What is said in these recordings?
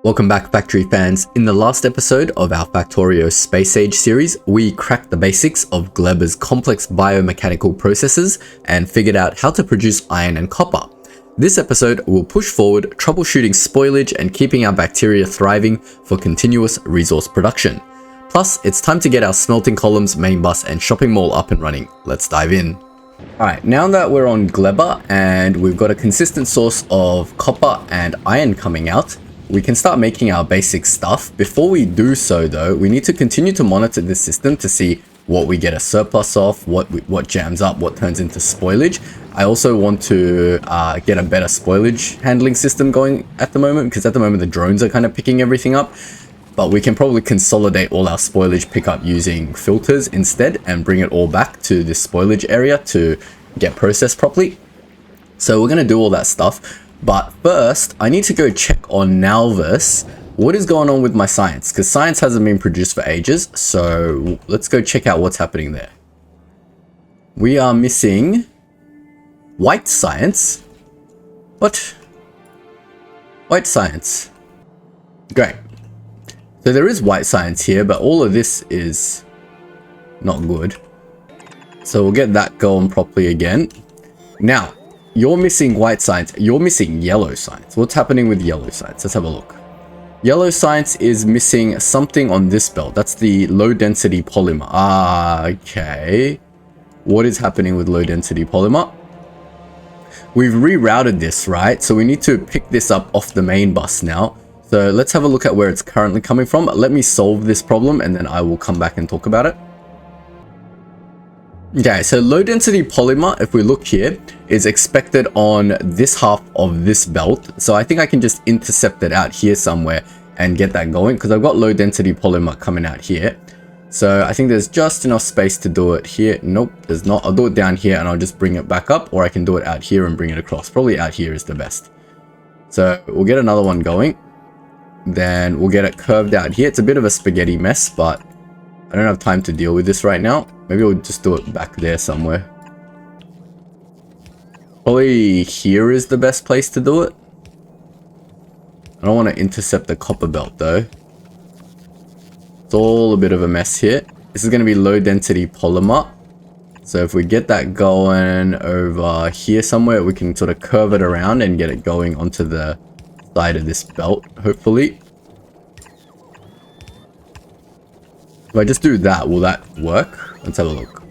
Welcome back, Factory fans. In the last episode of our Factorio Space Age series, we cracked the basics of Gleba's complex biomechanical processes and figured out how to produce iron and copper. This episode will push forward troubleshooting spoilage and keeping our bacteria thriving for continuous resource production. Plus, it's time to get our smelting columns, main bus and shopping mall up and running. Let's dive in. Alright, now that we're on Gleba and we've got a consistent source of copper and iron coming out, we can start making our basic stuff. Before we do so though, we need to continue to monitor this system to see what we get a surplus of, what jams up, what turns into spoilage. I also want to get a better spoilage handling system going at the moment, because at the moment the drones are kind of picking everything up. But we can probably consolidate all our spoilage pickup using filters instead and bring it all back to this spoilage area to get processed properly. So we're going to do all that stuff. But first, I need to go check on Nowverse what is going on with my science, because science hasn't been produced for ages. So let's go check out what's happening there. We are missing white science. What? White science. Great. So there is white science here, but all of this is not good. So we'll get that going properly again. Now, you're missing white science. You're missing yellow science. What's happening with yellow science? Let's have a look. Yellow science is missing something on this belt. That's the low density polymer. Okay. What is happening with low density polymer? We've rerouted this, right? So we need to pick this up off the main bus now. So let's have a look at where it's currently coming from. Let me solve this problem and then I will come back and talk about it. Okay, so low density polymer, if we look here, is expected on this half of this belt. So I think I can just intercept it out here somewhere and get that going, because I've got low density polymer coming out here. So I think there's just enough space to do it here. Nope, there's not. I'll do it down here and I'll just bring it back up, or I can do it out here and bring it across. Probably out here is the best. So we'll get another one going. Then we'll get it curved out here. It's a bit of a spaghetti mess, but I don't have time to deal with this right now. Maybe we'll just do it back there somewhere. Probably here is the best place to do it. I don't want to intercept the copper belt though. It's all a bit of a mess here. This is going to be low density polymer. So if we get that going over here somewhere, we can sort of curve it around and get it going onto the side of this belt, hopefully. If I just do that, will that work? Let's have a look.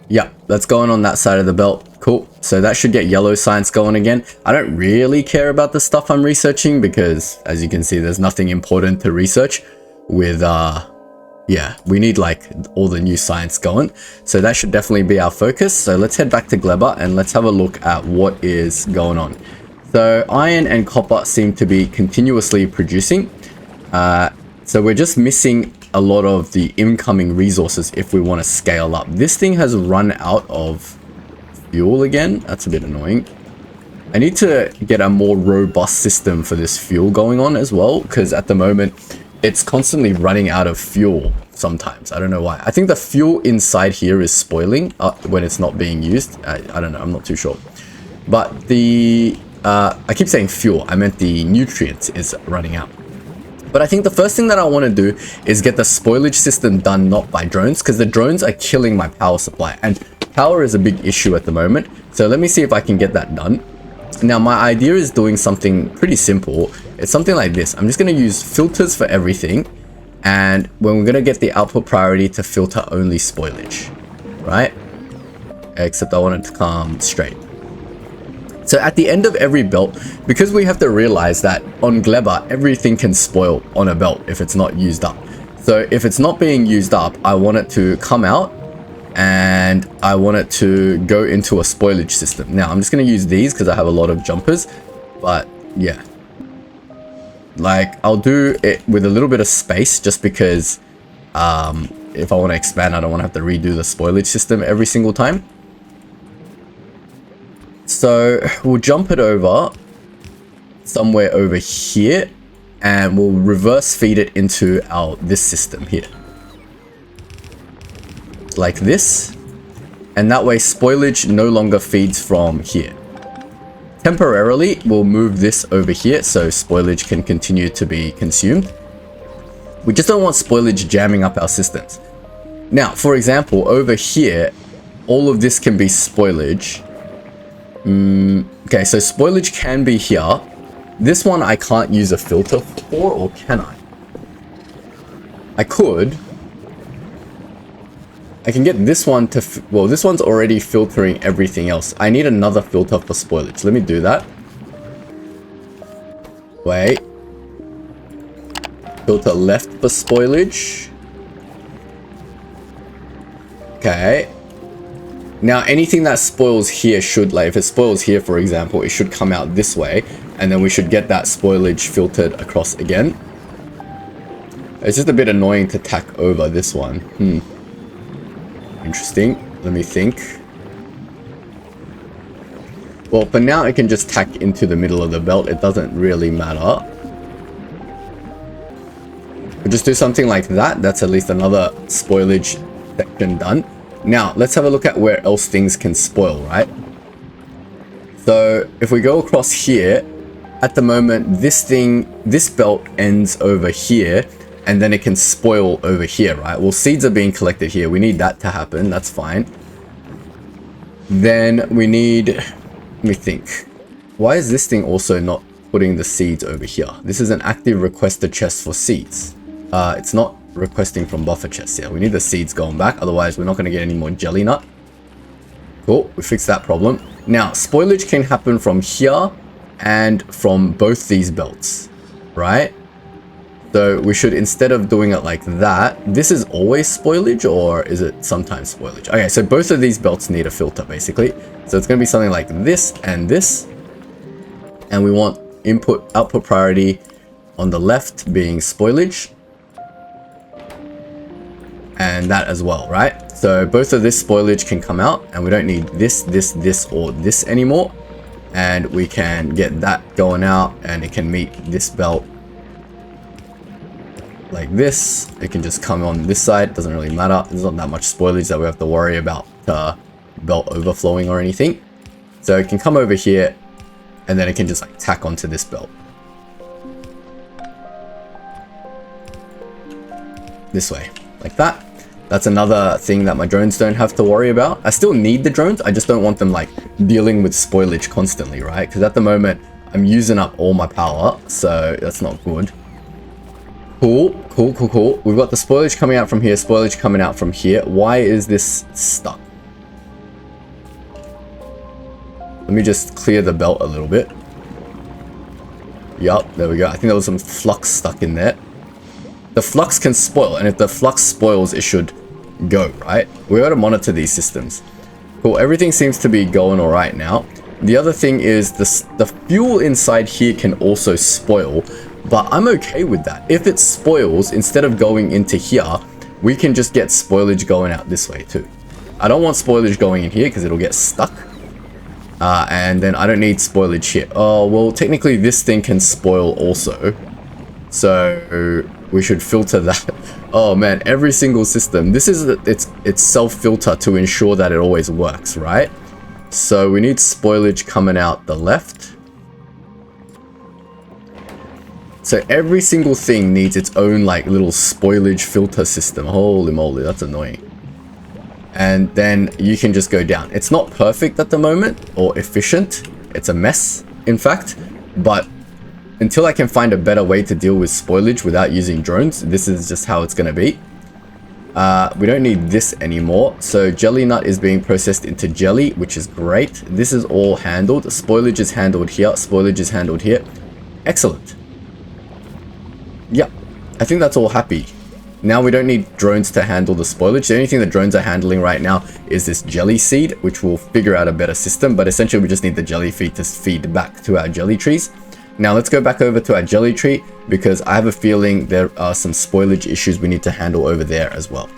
Yeah, that's going on that side of the belt. Cool. So that should get yellow science going again. I don't really care about the stuff I'm researching because, as you can see, there's nothing important to research with, yeah, we need like all the new science going. So that should definitely be our focus. So let's head back to Gleba and let's have a look at what is going on. So iron and copper seem to be continuously producing. So we're just missing a lot of the incoming resources if we want to scale up. This thing has run out of fuel again. That's a bit annoying. I need to get a more robust system for this fuel going on as well, because at the moment it's constantly running out of fuel sometimes. I don't know why. I think the fuel inside here is spoiling when it's not being used. I don't know. I'm not too sure. But the... I keep saying fuel. I meant the nutrients is running out. But I think the first thing that I want to do is get the spoilage system done, not by drones, because the drones are killing my power supply. And power is a big issue at the moment. So let me see if I can get that done. Now, my idea is doing something pretty simple. It's something like this. I'm just going to use filters for everything. And when we're going to get the output priority to filter only spoilage, right? Except I want it to come straight. So at the end of every belt, because we have to realize that on Gleba, everything can spoil on a belt if it's not used up. So if it's not being used up, I want it to come out and I want it to go into a spoilage system. Now I'm just going to use these because I have a lot of jumpers, but yeah. Like I'll do it with a little bit of space just because if I want to expand, I don't want to have to redo the spoilage system every single time. So we'll jump it over somewhere over here and we'll reverse feed it into this system here. Like this. And that way spoilage no longer feeds from here. Temporarily, we'll move this over here so spoilage can continue to be consumed. We just don't want spoilage jamming up our systems. Now, for example, over here, all of this can be spoilage. Okay, so spoilage can be here. This one I can't use a filter for, or can I? I could. I can get this one to, well, this one's already filtering everything else. I need another filter for spoilage. Let me do that. Wait. Filter left for spoilage. Okay. Now, anything that spoils here should, like, if it spoils here, for example, it should come out this way. And then we should get that spoilage filtered across again. It's just a bit annoying to tack over this one. Interesting. Let me think. Well, for now, it can just tack into the middle of the belt. It doesn't really matter. We'll just do something like that. That's at least another spoilage section done. Now, let's have a look at where else things can spoil, right? So, if we go across here, at the moment, this belt ends over here. And then it can spoil over here, right? Well, seeds are being collected here. We need that to happen. That's fine. Then we need... Let me think. Why is this thing also not putting the seeds over here? This is an active requested chest for seeds. It's not requesting from buffer chests here. We need the seeds going back. Otherwise, we're not going to get any more jelly nut. Cool. We fixed that problem. Now, spoilage can happen from here and from both these belts, right? So we should, instead of doing it like that, this is always spoilage, or is it sometimes spoilage? Okay, so both of these belts need a filter, basically. So it's going to be something like this and this. And we want output priority on the left being spoilage. And that as well, right? So both of this spoilage can come out, and we don't need this, or this anymore. And we can get that going out, and it can meet this belt like this. It can just come on this side. Doesn't really matter. There's not that much spoilage that we have to worry about belt overflowing or anything. So it can come over here, and then it can just like tack onto this belt. This way, like that. That's another thing that my drones don't have to worry about. I still need the drones. I just don't want them like dealing with spoilage constantly, right? Because at the moment, I'm using up all my power, so that's not good. Cool. We've got the spoilage coming out from here, spoilage coming out from here. Why is this stuck? Let me just clear the belt a little bit. Yup, there we go. I think there was some flux stuck in there. The flux can spoil, and if the flux spoils, it should go, right? We got to monitor these systems. Cool, everything seems to be going all right now. The other thing is the fuel inside here can also spoil, but I'm okay with that. If it spoils, instead of going into here, we can just get spoilage going out this way too. I don't want spoilage going in here because it'll get stuck. And then I don't need spoilage here. Oh, well, technically this thing can spoil also. So we should filter that. Oh man, every single system. This is its self-filter to ensure that it always works, right? So we need spoilage coming out the left. So every single thing needs its own like little spoilage filter system. Holy moly, that's annoying. And then you can just go down. It's not perfect at the moment or efficient. It's a mess, in fact. But until I can find a better way to deal with spoilage without using drones, this is just how it's going to be. We don't need this anymore. So jelly nut is being processed into jelly, which is great. This is all handled. Spoilage is handled here. Spoilage is handled here. Excellent. Yeah, I think that's all happy. Now we don't need drones to handle the spoilage. The only thing the drones are handling right now is this jelly seed, which will figure out a better system. But essentially, we just need the jelly feed to feed back to our jelly trees. Now let's go back over to our jelly tree, because I have a feeling there are some spoilage issues we need to handle over there as well.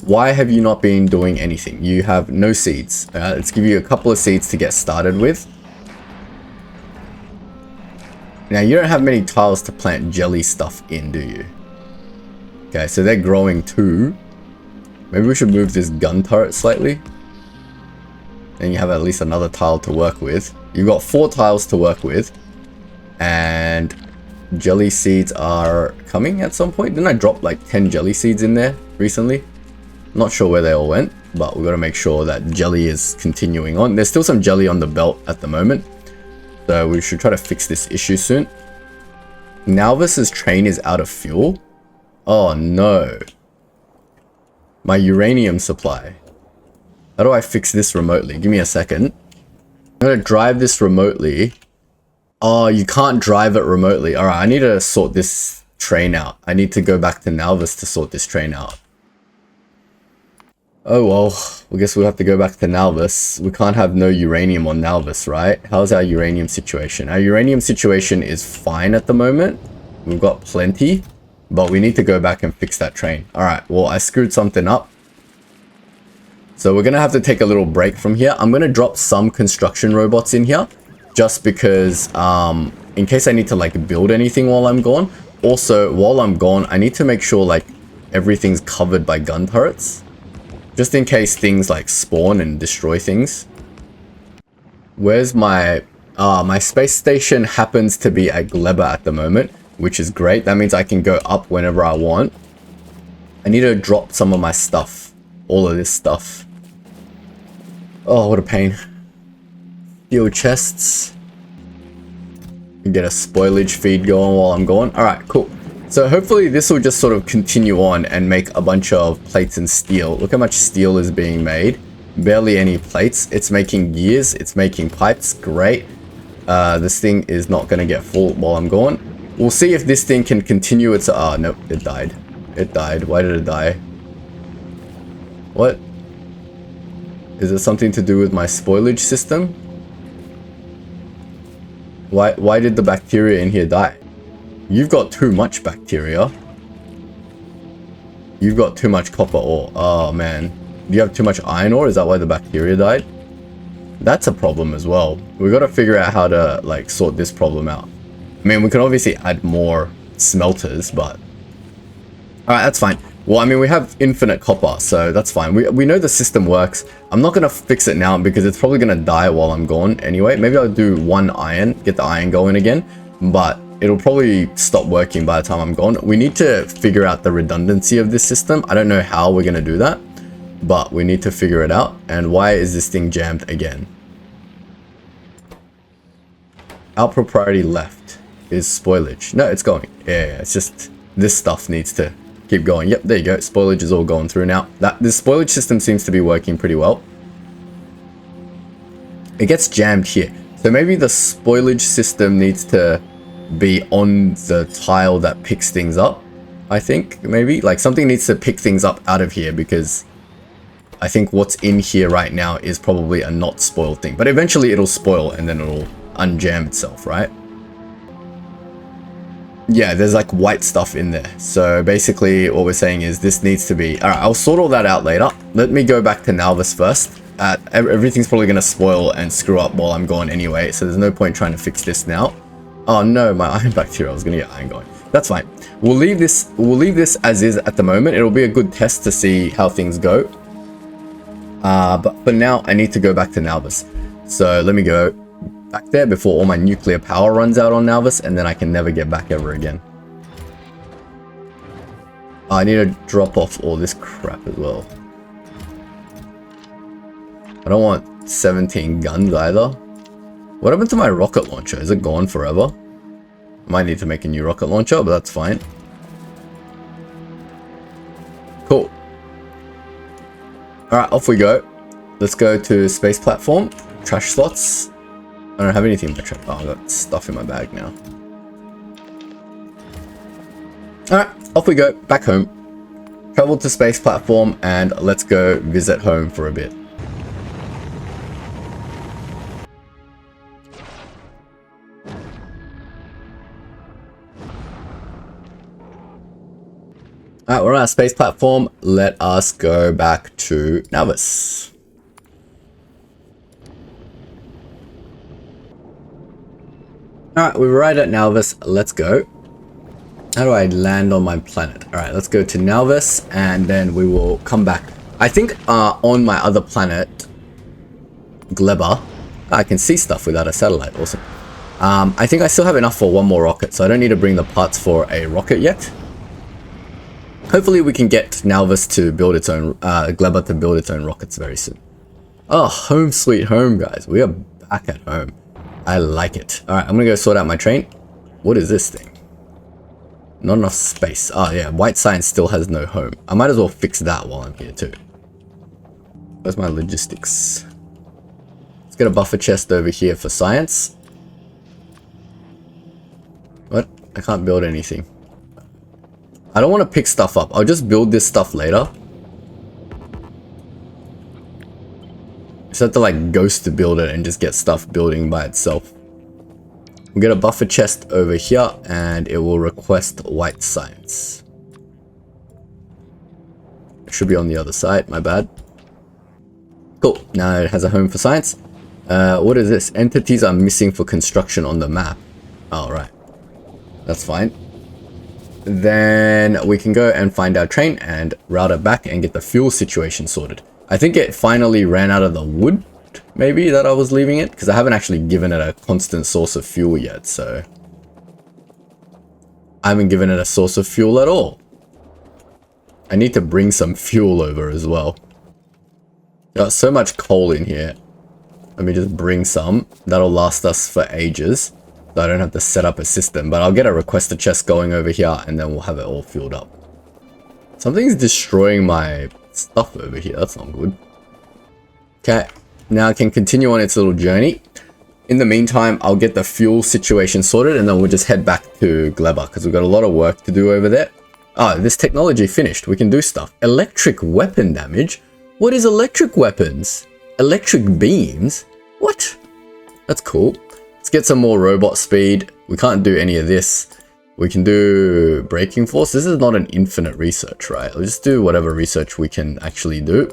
Why have you not been doing anything? You have no seeds. Let's give you a couple of seeds to get started with. Now, you don't have many tiles to plant jelly stuff in, do you? Okay, so they're growing too. Maybe we should move this gun turret slightly. and you have at least another tile to work with. You've got 4 tiles to work with, and jelly seeds are coming at some point. Didn't I drop like 10 jelly seeds in there recently? Not sure where they all went, but we've got to make sure that jelly is continuing on. There's still some jelly on the belt at the moment, so we should try to fix this issue soon. Nalvis's train is out of fuel. Oh no. My uranium supply. How do I fix this remotely? Give me a second. I'm going to drive this remotely. Oh, you can't drive it remotely. Alright, I need to sort this train out. I need to go back to Nalvis to sort this train out. Oh well, I guess we'll have to go back to Nalvis. We can't have no uranium on Nalvis, right? How's our uranium situation? Our uranium situation is fine at the moment. We've got plenty, but we need to go back and fix that train. Alright, well, I screwed something up. So we're going to have to take a little break from here. I'm going to drop some construction robots in here, just because, in case I need to like build anything while I'm gone. Also, while I'm gone, I need to make sure like everything's covered by gun turrets, just in case things like spawn and destroy things. Where's my... my space station happens to be at Gleba at the moment, which is great. That means I can go up whenever I want. I need to drop some of my stuff. All of this stuff. Oh, what a pain. Steel chests. Get a spoilage feed going while I'm gone. Alright, cool. So hopefully this will just sort of continue on and make a bunch of plates and steel. Look how much steel is being made. Barely any plates. It's making gears. It's making pipes. Great. This thing is not going to get full while I'm gone. We'll see if this thing can continue its... Ah, nope. It died. It died. Why did it die? What? Is it something to do with my spoilage system? Why did the bacteria in here die? You've got too much bacteria. You've got too much copper ore. Oh man. Do you have too much iron ore? Is that why the bacteria died? That's a problem as well. We've got to figure out how to like sort this problem out. I mean, we can obviously add more smelters, but... Alright, that's fine. Well, I mean, we have infinite copper, so that's fine. We know the system works. I'm not going to fix it now because it's probably going to die while I'm gone anyway. Maybe I'll do 1 iron, get the iron going again, but it'll probably stop working by the time I'm gone. We need to figure out the redundancy of this system. I don't know how we're going to do that, but we need to figure it out. And why is this thing jammed again? Output priority left is spoilage. No, it's going. Yeah, it's just this stuff needs to keep going. Yep, there you go. Spoilage is all going through now. This spoilage system seems to be working pretty well. It gets jammed here. So maybe the spoilage system needs to be on the tile that picks things up. I think maybe like something needs to pick things up out of here, because I think what's in here right now is probably a not spoiled thing. But eventually it'll spoil and then it'll unjam itself, right? Yeah, there's like white stuff in there. So basically what we're saying is this needs to be... Alright, I'll sort all that out later. Let me go back to Nalvis first. Everything's probably going to spoil and screw up while I'm gone anyway, so there's no point trying to fix this now. Oh no, my iron bacteria. I was going to get iron going. That's fine. We'll leave this as is at the moment. It'll be a good test to see how things go. But for now, I need to go back to Nalvis. So let me go back there before all my nuclear power runs out on Nalvis, and then I can never get back ever again. I need to drop off all this crap as well. I don't want 17 guns either. What happened to my rocket launcher? Is it gone forever? Might need to make a new rocket launcher, but that's fine. Cool. Alright, off we go. Let's go to space platform. Trash slots. I don't have anything in my trash. Oh, I got stuff in my bag now. Alright, off we go. Back home. Travel to space platform and let's go visit home for a bit. Alright, we're on our space platform. Let us go back to Nalvis. Alright, we're right at Nalvis. Let's go. How do I land on my planet? Alright, let's go to Nalvis and then we will come back. I think on my other planet, Gleba. I can see stuff without a satellite. Awesome. I think I still have enough for one more rocket, so I don't need to bring the parts for a rocket yet. Hopefully we can get Nalvis to build its own, Gleba to build its own rockets very soon. Oh, home sweet home, guys. We are back at home. I like it. Alright, I'm gonna go sort out my train. What is this thing? Not enough space. Oh yeah, white science still has no home. I might as well fix that while I'm here too. Where's my logistics? Let's get a buffer chest over here for science. What? I can't build anything. I don't want to pick stuff up. I'll just build this stuff later. Just have to like ghost to build it and just get stuff building by itself. We'll get a buffer chest over here and it will request white science. It should be on the other side, my bad. Cool, now it has a home for science. What is this? Entities are missing for construction on the map. Alright, that's fine. Then we can go and find our train and route it back and get the fuel situation sorted. I think it finally ran out of the wood, maybe, that I was leaving it, because I haven't actually given it a constant source of fuel yet, so I haven't given it a source of fuel at all. I need to bring some fuel over as well. Got so much coal in here. Let me just bring some. That'll last us for ages. So I don't have to set up a system, but I'll get a requester chest going over here and then we'll have it all filled up. Something's destroying my stuff over here. That's not good. Okay, now I can continue on its little journey. In the meantime, I'll get the fuel situation sorted and then we'll just head back to Gleba because we've got a lot of work to do over there. Oh, this technology finished. We can do stuff. Electric weapon damage? What is electric weapons? Electric beams? What? That's cool. Let's get some more robot speed. We can't do any of this. We can do braking force. This is not an infinite research, right? Let's just do whatever research we can actually do.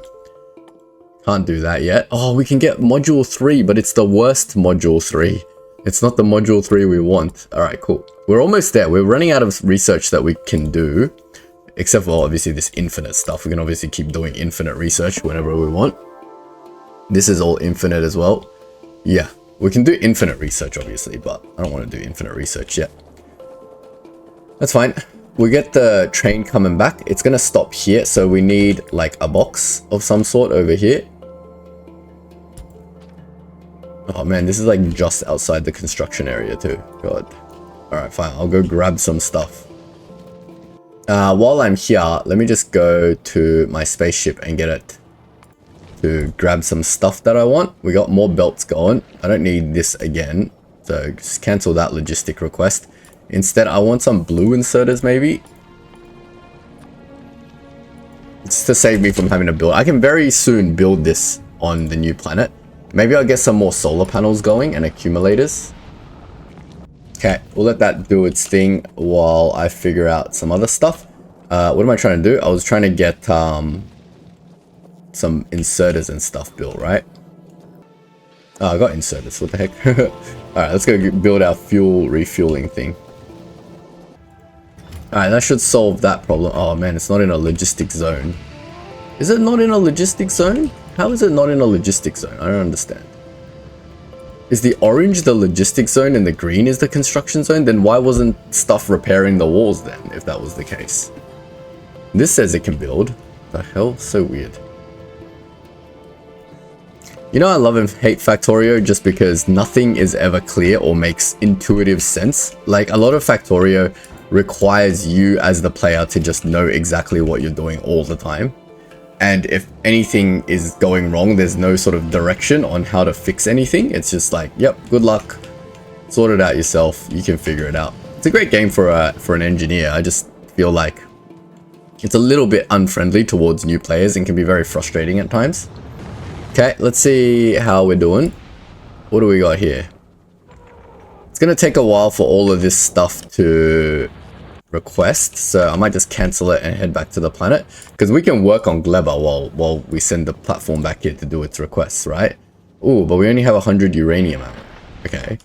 Can't do that yet. Oh, we can get module 3, but it's the worst module 3. It's not the module 3 we want. All right, cool. We're almost there. We're running out of research that we can do. Except for obviously this infinite stuff. We can obviously keep doing infinite research whenever we want. This is all infinite as well. Yeah. We can do infinite research, obviously, but I don't want to do infinite research yet. That's fine. We get the train coming back. It's going to stop here, so we need, like, a box of some sort over here. Oh, man, this is, like, just outside the construction area, too. God. Alright, fine. I'll go grab some stuff. While I'm here, let me just go to my spaceship and get it to grab some stuff that I want. We got more belts going. I don't need this again, so just cancel that logistic request. Instead, I want some blue inserters maybe. It's to save me from having to build. I can very soon build this on the new planet. Maybe I'll get some more solar panels going and accumulators. Okay, we'll let that do its thing while I figure out some other stuff. What am I trying to do? I was trying to get some inserters and stuff built, right? Oh, I got inserters. What the heck? Alright, let's go build our fuel refueling thing. Alright, that should solve that problem. Oh man, it's not in a logistic zone. Is it not in a logistic zone? How is it not in a logistic zone? I don't understand. Is the orange the logistic zone and the green is the construction zone? Then why wasn't stuff repairing the walls then, if that was the case? This says it can build. The hell? So weird. You know, I love and hate Factorio just because nothing is ever clear or makes intuitive sense. Like, a lot of Factorio requires you as the player to just know exactly what you're doing all the time. And if anything is going wrong, there's no sort of direction on how to fix anything. It's just like, yep, good luck. Sort it out yourself. You can figure it out. It's a great game for an engineer. I just feel like it's a little bit unfriendly towards new players and can be very frustrating at times. Okay, let's see how we're doing. What do we got here? It's going to take a while for all of this stuff to request, so I might just cancel it and head back to the planet, because we can work on Gleba while we send the platform back here to do its requests, right? Ooh, but we only have 100 uranium ammo. Okay.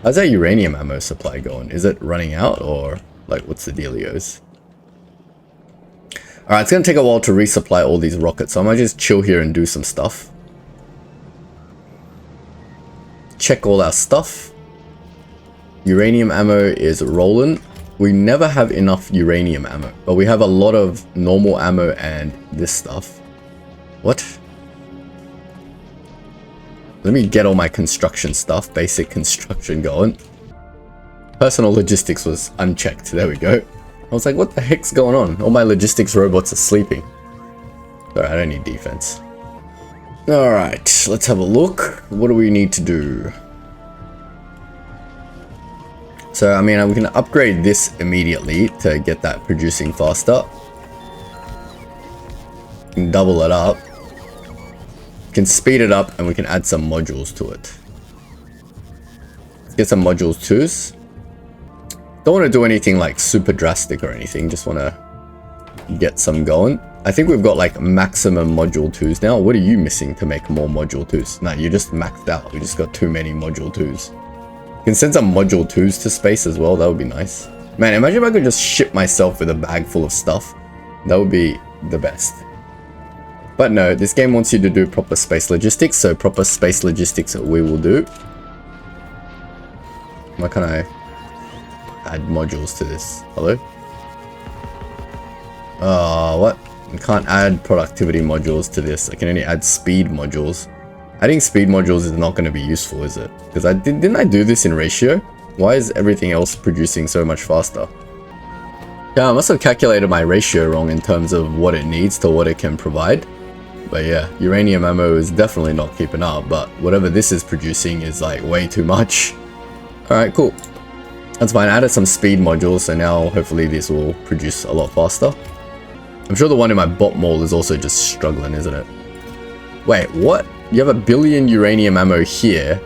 How's that uranium ammo supply going? Is it running out, or like what's the dealios? Alright, it's going to take a while to resupply all these rockets, so I might just chill here and do some stuff. check all our stuff. Uranium ammo is rolling. We never have enough uranium ammo, but we have a lot of normal ammo and this stuff. What? Let me get all my construction stuff, basic construction going. Personal logistics was unchecked. There we go. I was like, what the heck's going on? All my logistics robots are sleeping. Sorry, I don't need defense. Alright, let's have a look. What do we need to do? So, I mean, we can upgrade this immediately to get that producing faster. We can double it up. We can speed it up and we can add some modules to it. Let's get some modules too. Don't want to do anything like super drastic or anything. Just want to get some going. I think we've got like maximum module 2s now. What are you missing to make more module 2s? No, you're just maxed out. We just got too many module 2s. You can send some module 2s to space as well. That would be nice. Man, imagine if I could just ship myself with a bag full of stuff. That would be the best. But no, this game wants you to do proper space logistics. So proper space logistics we will do. Why can't I add modules to this? Hello? What? I can't add productivity modules to this. I can only add speed modules. Adding speed modules is not going to be useful, is it? Because didn't I do this in ratio? Why is everything else producing so much faster? Yeah, I must have calculated my ratio wrong in terms of what it needs to what it can provide. But yeah, uranium ammo is definitely not keeping up, but whatever this is producing is like way too much. Alright, cool. That's fine. I added some speed modules, so now hopefully this will produce a lot faster. I'm sure the one in my bot mall is also just struggling, isn't it? Wait, what? You have a billion uranium ammo here.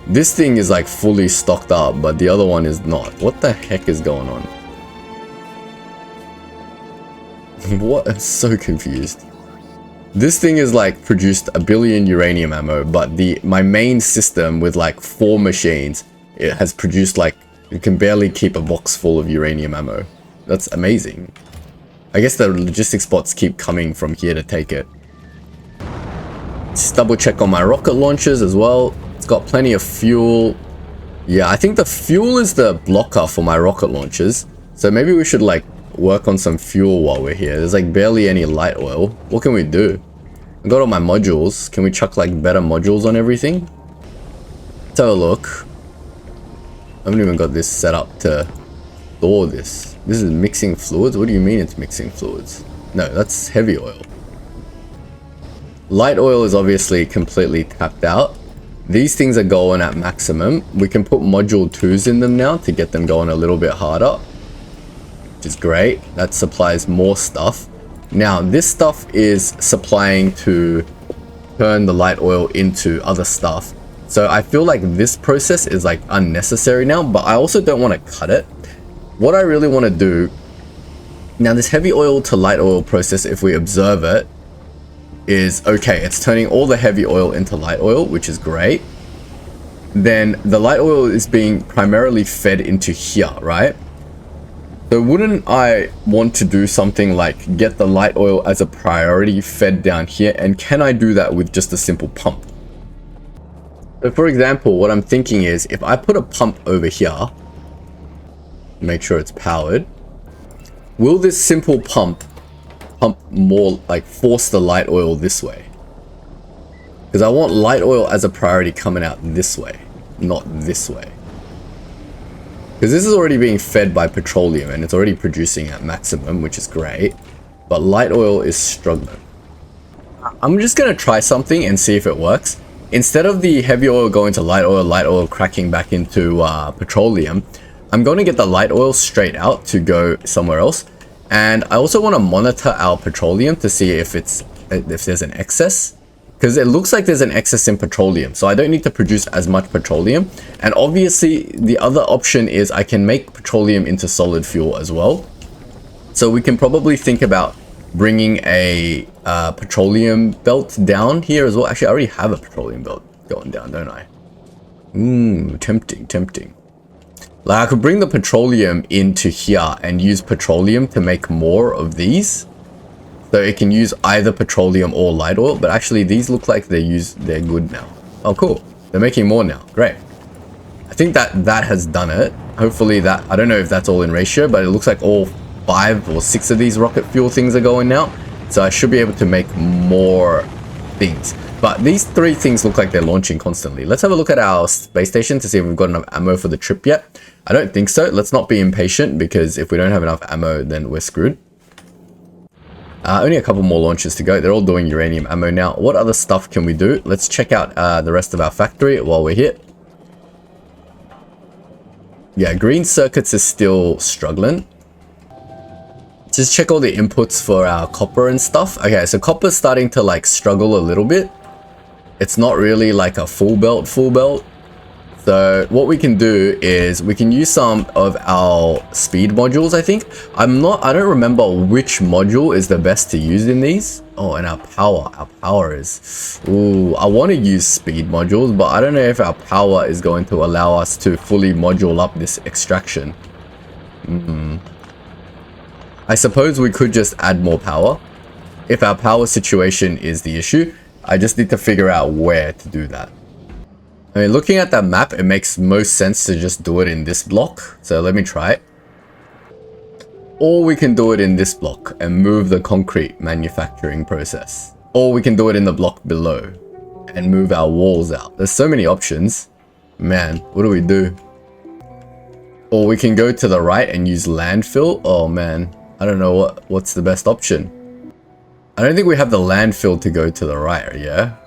This thing is like fully stocked up, but the other one is not. What the heck is going on? What? I'm so confused. This thing is like produced a billion uranium ammo, but my main system with like 4 machines, it has produced like, it can barely keep a box full of uranium ammo. That's amazing. I guess the logistics bots keep coming from here to take it. Just double check on my rocket launchers as well. It's got plenty of fuel. Yeah, I think the fuel is the blocker for my rocket launchers. So maybe we should like work on some fuel while we're here. There's like barely any light oil. What can we do? I got all my modules. Can we chuck like better modules on everything? Let's have a look. I haven't even got this set up to store this. This is mixing fluids? What do you mean it's mixing fluids? No, that's heavy oil. Light oil is obviously completely tapped out. These things are going at maximum. We can put module 2s in them now to get them going a little bit harder, which is great. That supplies more stuff. Now, this stuff is supplying to turn the light oil into other stuff. So I feel like this process is like unnecessary now, but I also don't want to cut it. What I really want to do now, this heavy oil to light oil process, if we observe it, is okay. It's turning all the heavy oil into light oil, which is great. Then the light oil is being primarily fed into here, right? So wouldn't I want to do something like get the light oil as a priority fed down here? And can I do that with just a simple pump? So for example, what I'm thinking is if I put a pump over here, make sure it's powered, will this simple pump more, like force the light oil this way? Because I want light oil as a priority coming out this way, not this way. Because this is already being fed by petroleum and it's already producing at maximum, which is great. But light oil is struggling. I'm just going to try something and see if it works. Instead of the heavy oil going to light oil cracking back into petroleum, I'm going to get the light oil straight out to go somewhere else. And I also want to monitor our petroleum to see if there's an excess. Because it looks like there's an excess in petroleum. So I don't need to produce as much petroleum. And obviously the other option is I can make petroleum into solid fuel as well. So we can probably think about bringing a petroleum belt down here as well. Actually, I already have a petroleum belt going down, don't I? Tempting. Like I could bring the petroleum into here and use petroleum to make more of these. So it can use either petroleum or light oil, but actually these look like they're good now. Oh, cool. They're making more now. Great. I think that has done it. Hopefully that, I don't know if that's all in ratio, but it looks like all 5 or 6 of these rocket fuel things are going now. So I should be able to make more things. But these 3 things look like they're launching constantly. Let's have a look at our space station to see if we've got enough ammo for the trip yet. I don't think so. Let's not be impatient, because if we don't have enough ammo, then we're screwed. Only a couple more launches to go. They're all doing uranium ammo now. What other stuff can we do? Let's check out the rest of our factory while we're here. Yeah, green circuits is still struggling. Just check all the inputs for our copper and stuff. Okay, so copper's starting to like struggle a little bit. It's not really like a full belt. So what we can do is we can use some of our speed modules, I think. I don't remember which module is the best to use in these. Oh, and our power is, ooh, I want to use speed modules, but I don't know if our power is going to allow us to fully module up this extraction. I suppose we could just add more power. If our power situation is the issue, I just need to figure out where to do that. I mean, looking at that map, it makes most sense to just do it in this block. So let me try it. Or we can do it in this block and move the concrete manufacturing process. Or we can do it in the block below and move our walls out. There's so many options. Man, what do we do? Or we can go to the right and use landfill. Oh man, I don't know what's the best option. I don't think we have the landfill to go to the right, yeah?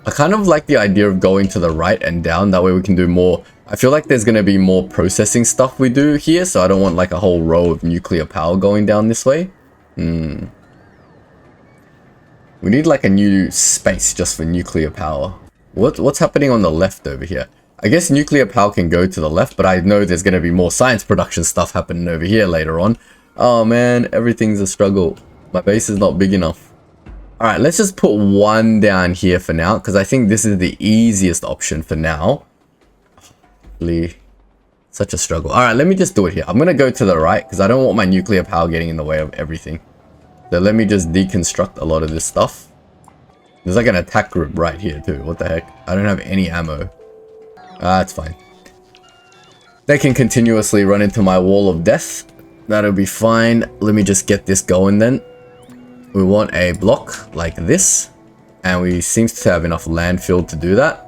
I kind of like the idea of going to the right and down. That way we can do more. I feel like there's going to be more processing stuff we do here. So I don't want like a whole row of nuclear power going down this way. We need like a new space just for nuclear power. What's happening on the left over here? I guess nuclear power can go to the left, but I know there's going to be more science production stuff happening over here later on. Oh man, everything's a struggle. My base is not big enough. Alright, let's just put one down here for now, because I think this is the easiest option for now. Such a struggle. Alright, let me just do it here. I'm going to go to the right, because I don't want my nuclear power getting in the way of everything. So let me just deconstruct a lot of this stuff. There's like an attack group right here too. What the heck? I don't have any ammo. That's fine. They can continuously run into my wall of death. That'll be fine. Let me just get this going then. We want a block like this, and we seem to have enough landfill to do that.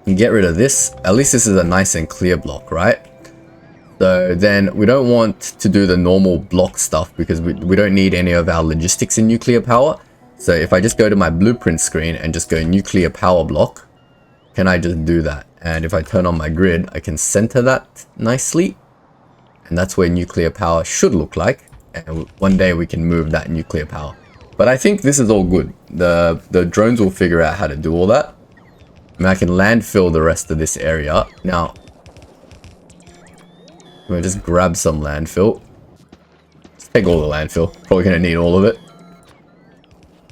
And get rid of this. At least this is a nice and clear block, right? So then we don't want to do the normal block stuff because we don't need any of our logistics in nuclear power. So if I just go to my blueprint screen and just go nuclear power block, can I just do that? And if I turn on my grid, I can center that nicely. And that's where nuclear power should look like. And one day we can move that nuclear power. But I think this is all good. The drones will figure out how to do all that. I mean, I can landfill the rest of this area. Now, I'm going to just grab some landfill. Let's take all the landfill. Probably going to need all of it.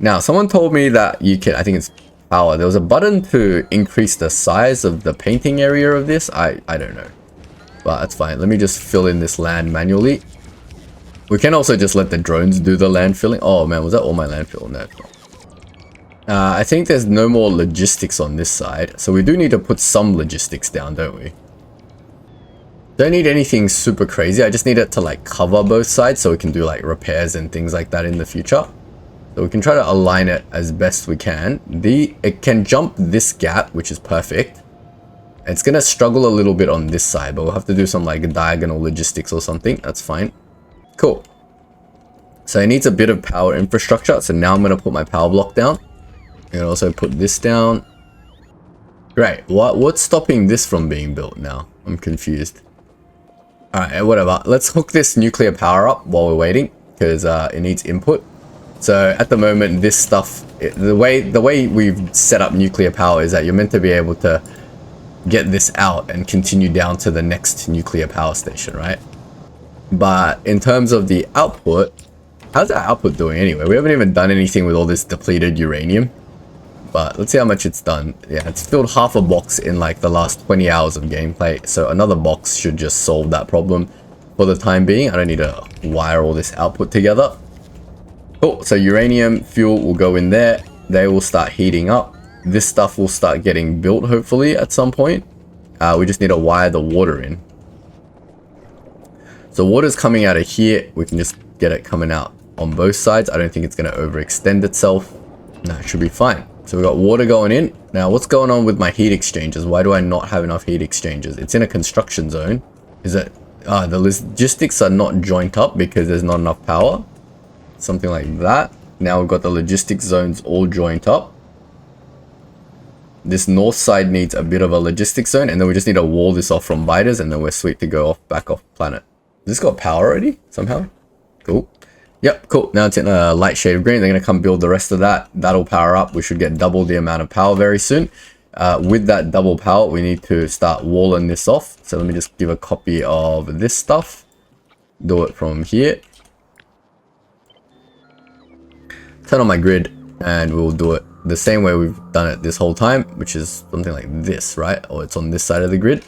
Now, someone told me that you can, I think it's power. There was a button to increase the size of the painting area of this. I don't know. But that's fine. Let me just fill in this land manually. We can also just let the drones do the land filling. Oh man, was that all my landfill? No, it's not. I think there's no more logistics on this side. So we do need to put some logistics down, don't we? Don't need anything super crazy. I just need it to like cover both sides so we can do like repairs and things like that in the future. So we can try to align it as best we can. It can jump this gap, which is perfect. It's going to struggle a little bit on this side, but we'll have to do some like diagonal logistics or something. That's fine. Cool. So it needs a bit of power infrastructure. So now I'm going to put my power block down. And also put this down. Great. What's stopping this from being built now? I'm confused. Alright, whatever. Let's hook this nuclear power up while we're waiting. Because it needs input. So at the moment, this stuff... The way we've set up nuclear power is that you're meant to be able to get this out and continue down to the next nuclear power station, right? But in terms of the output, how's our output doing anyway? We haven't even done anything with all this depleted uranium. But let's see how much it's done. Yeah, it's filled half a box in like the last 20 hours of gameplay. So another box should just solve that problem for the time being. I don't need to wire all this output together. Cool, so uranium fuel will go in there. They will start heating up. this stuff will start getting built hopefully at some point. We just need to wire the water in. So water's coming out of here. We can just get it coming out on both sides. I don't think it's going to overextend itself. No, it should be fine. So we got water going in. Now what's going on with my heat exchangers? Why do I not have enough heat exchangers? It's in a construction zone. Is it? The logistics are not joined up because there's not enough power. Something like that. Now we've got the logistics zones all joined up. This north side needs a bit of a logistics zone, and then we just need to wall this off from biters, and then we're sweet to go back off planet. This got power already somehow. Cool. Yep, cool. Now it's in a light shade of green. They're going to come build the rest of that. That'll power up. We should get double the amount of power very soon. With that double power, we need to start walling this off. So let me just give a copy of this stuff. Do it from here. Turn on my grid, and we'll do it the same way we've done it this whole time, which is something like this, right? Or it's on this side of the grid.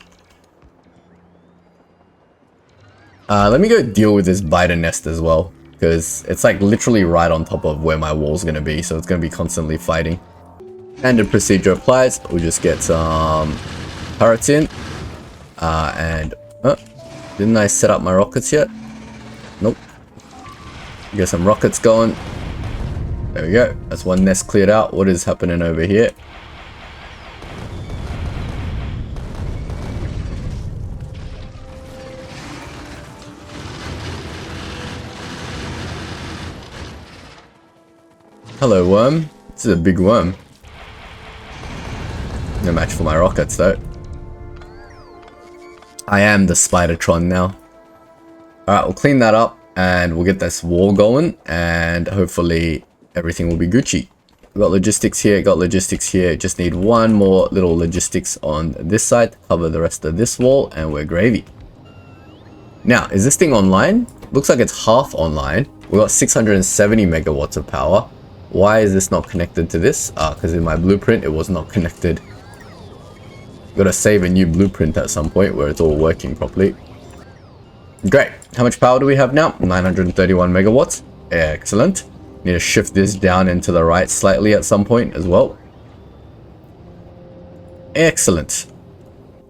Let me go deal with this biter nest as well, because it's like literally right on top of where my wall's going to be, so it's going to be constantly fighting. Standard procedure applies. We'll just get some turrets in. Didn't I set up my rockets yet? Nope. Get some rockets going. There we go. That's one nest cleared out. What is happening over here? Hello, worm. This is a big worm. No match for my rockets, though. I am the Spidertron now. Alright, we'll clean that up, and we'll get this wall going, and hopefully everything will be Gucci. We've got logistics here, got logistics here. Just need one more little logistics on this side to cover the rest of this wall, and we're gravy. Now, is this thing online? Looks like it's half online. We've got 670 megawatts of power. Why is this not connected to this? Because in my blueprint, it was not connected. Gotta save a new blueprint at some point where it's all working properly. Great. How much power do we have now? 931 megawatts. Excellent. Need to shift this down and to the right slightly at some point as well. Excellent.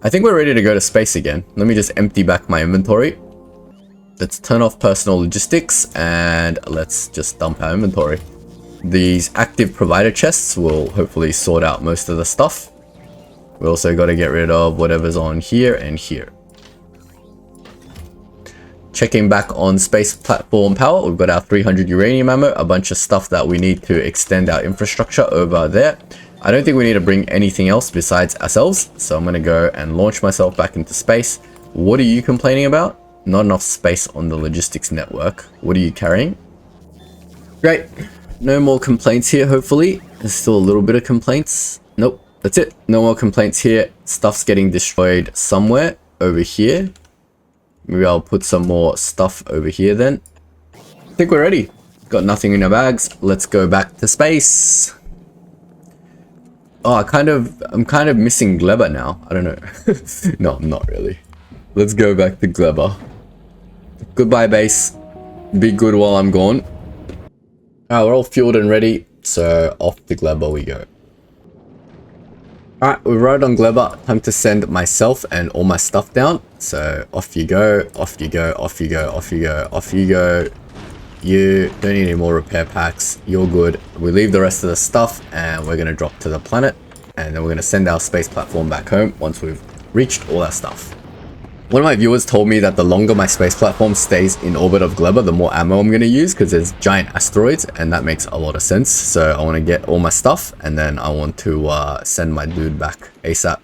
I think we're ready to go to space again. Let me just empty back my inventory. Let's turn off personal logistics and let's just dump our inventory. These active provider chests will hopefully sort out most of the stuff. We also got to get rid of whatever's on here and here. Checking back on space platform power, we've got our 300 uranium ammo, a bunch of stuff that we need to extend our infrastructure over there. I don't think we need to bring anything else besides ourselves, so I'm going to go and launch myself back into space. What are you complaining about? Not enough space on the logistics network. What are you carrying? Great. No more complaints here, hopefully. There's still a little bit of complaints. Nope, that's it. No more complaints here. Stuff's getting destroyed somewhere over here. Maybe I'll put some more stuff over here then. I think we're ready. Got nothing in our bags. Let's go back to space. Oh, I'm kind of missing Gleba now. I don't know. No, I'm not really. Let's go back to Gleba. Goodbye, base. Be good while I'm gone. Alright, we're all fueled and ready, so off to Gleba we go. Alright, we rode on Gleba. Time to send myself and all my stuff down. So off you go, off you go, off you go, off you go, off you go. You don't need any more repair packs. You're good. We leave the rest of the stuff and we're going to drop to the planet. And then we're going to send our space platform back home once we've reached all our stuff. One of my viewers told me that the longer my space platform stays in orbit of Gleba, the more ammo I'm going to use because there's giant asteroids, and that makes a lot of sense. So I want to get all my stuff and then I want to send my dude back ASAP.